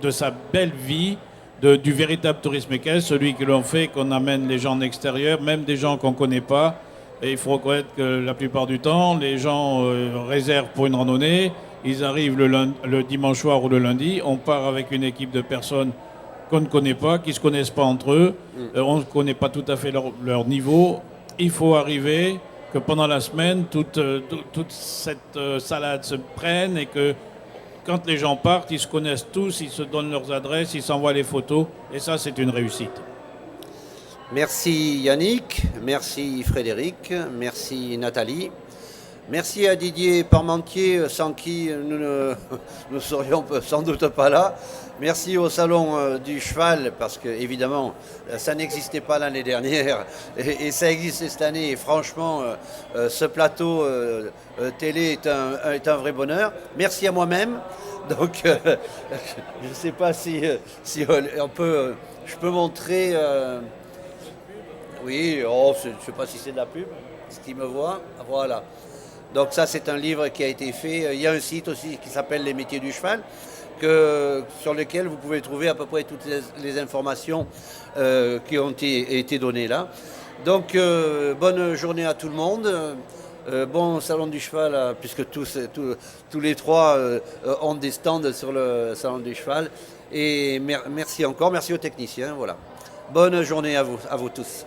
de sa belle vie, du véritable tourisme équestre, celui que l'on fait, qu'on amène les gens en extérieur, même des gens qu'on ne connaît pas. Et il faut reconnaître que la plupart du temps, les gens réservent pour une randonnée, ils arrivent le dimanche soir ou le lundi, on part avec une équipe de personnes qu'on ne connaît pas, qui ne se connaissent pas entre eux, on ne connaît pas tout à fait leur niveau. Il faut arriver que pendant la semaine, toute cette salade se prenne et que quand les gens partent, ils se connaissent tous, ils se donnent leurs adresses, ils s'envoient les photos. Et ça, c'est une réussite. Merci Yannick, merci Frédéric, merci Nathalie. Merci à Didier Parmentier, sans qui nous ne serions sans doute pas là. Merci au Salon du Cheval, parce que évidemment, ça n'existait pas l'année dernière et ça existe cette année. Et franchement, ce plateau télé est un vrai bonheur. Merci à moi-même. Donc, je ne sais pas si on peut, je peux montrer. Oui, je ne sais pas si c'est de la pub, ce qui me voit. Voilà. Donc ça, c'est un livre qui a été fait. Il y a un site aussi qui s'appelle Les Métiers du Cheval, sur lequel vous pouvez trouver à peu près toutes les informations qui ont été données là. Donc, bonne journée à tout le monde. Bon Salon du Cheval, puisque tous les trois ont des stands sur le Salon du Cheval. Et merci encore, merci aux techniciens. Voilà. Bonne journée à vous tous.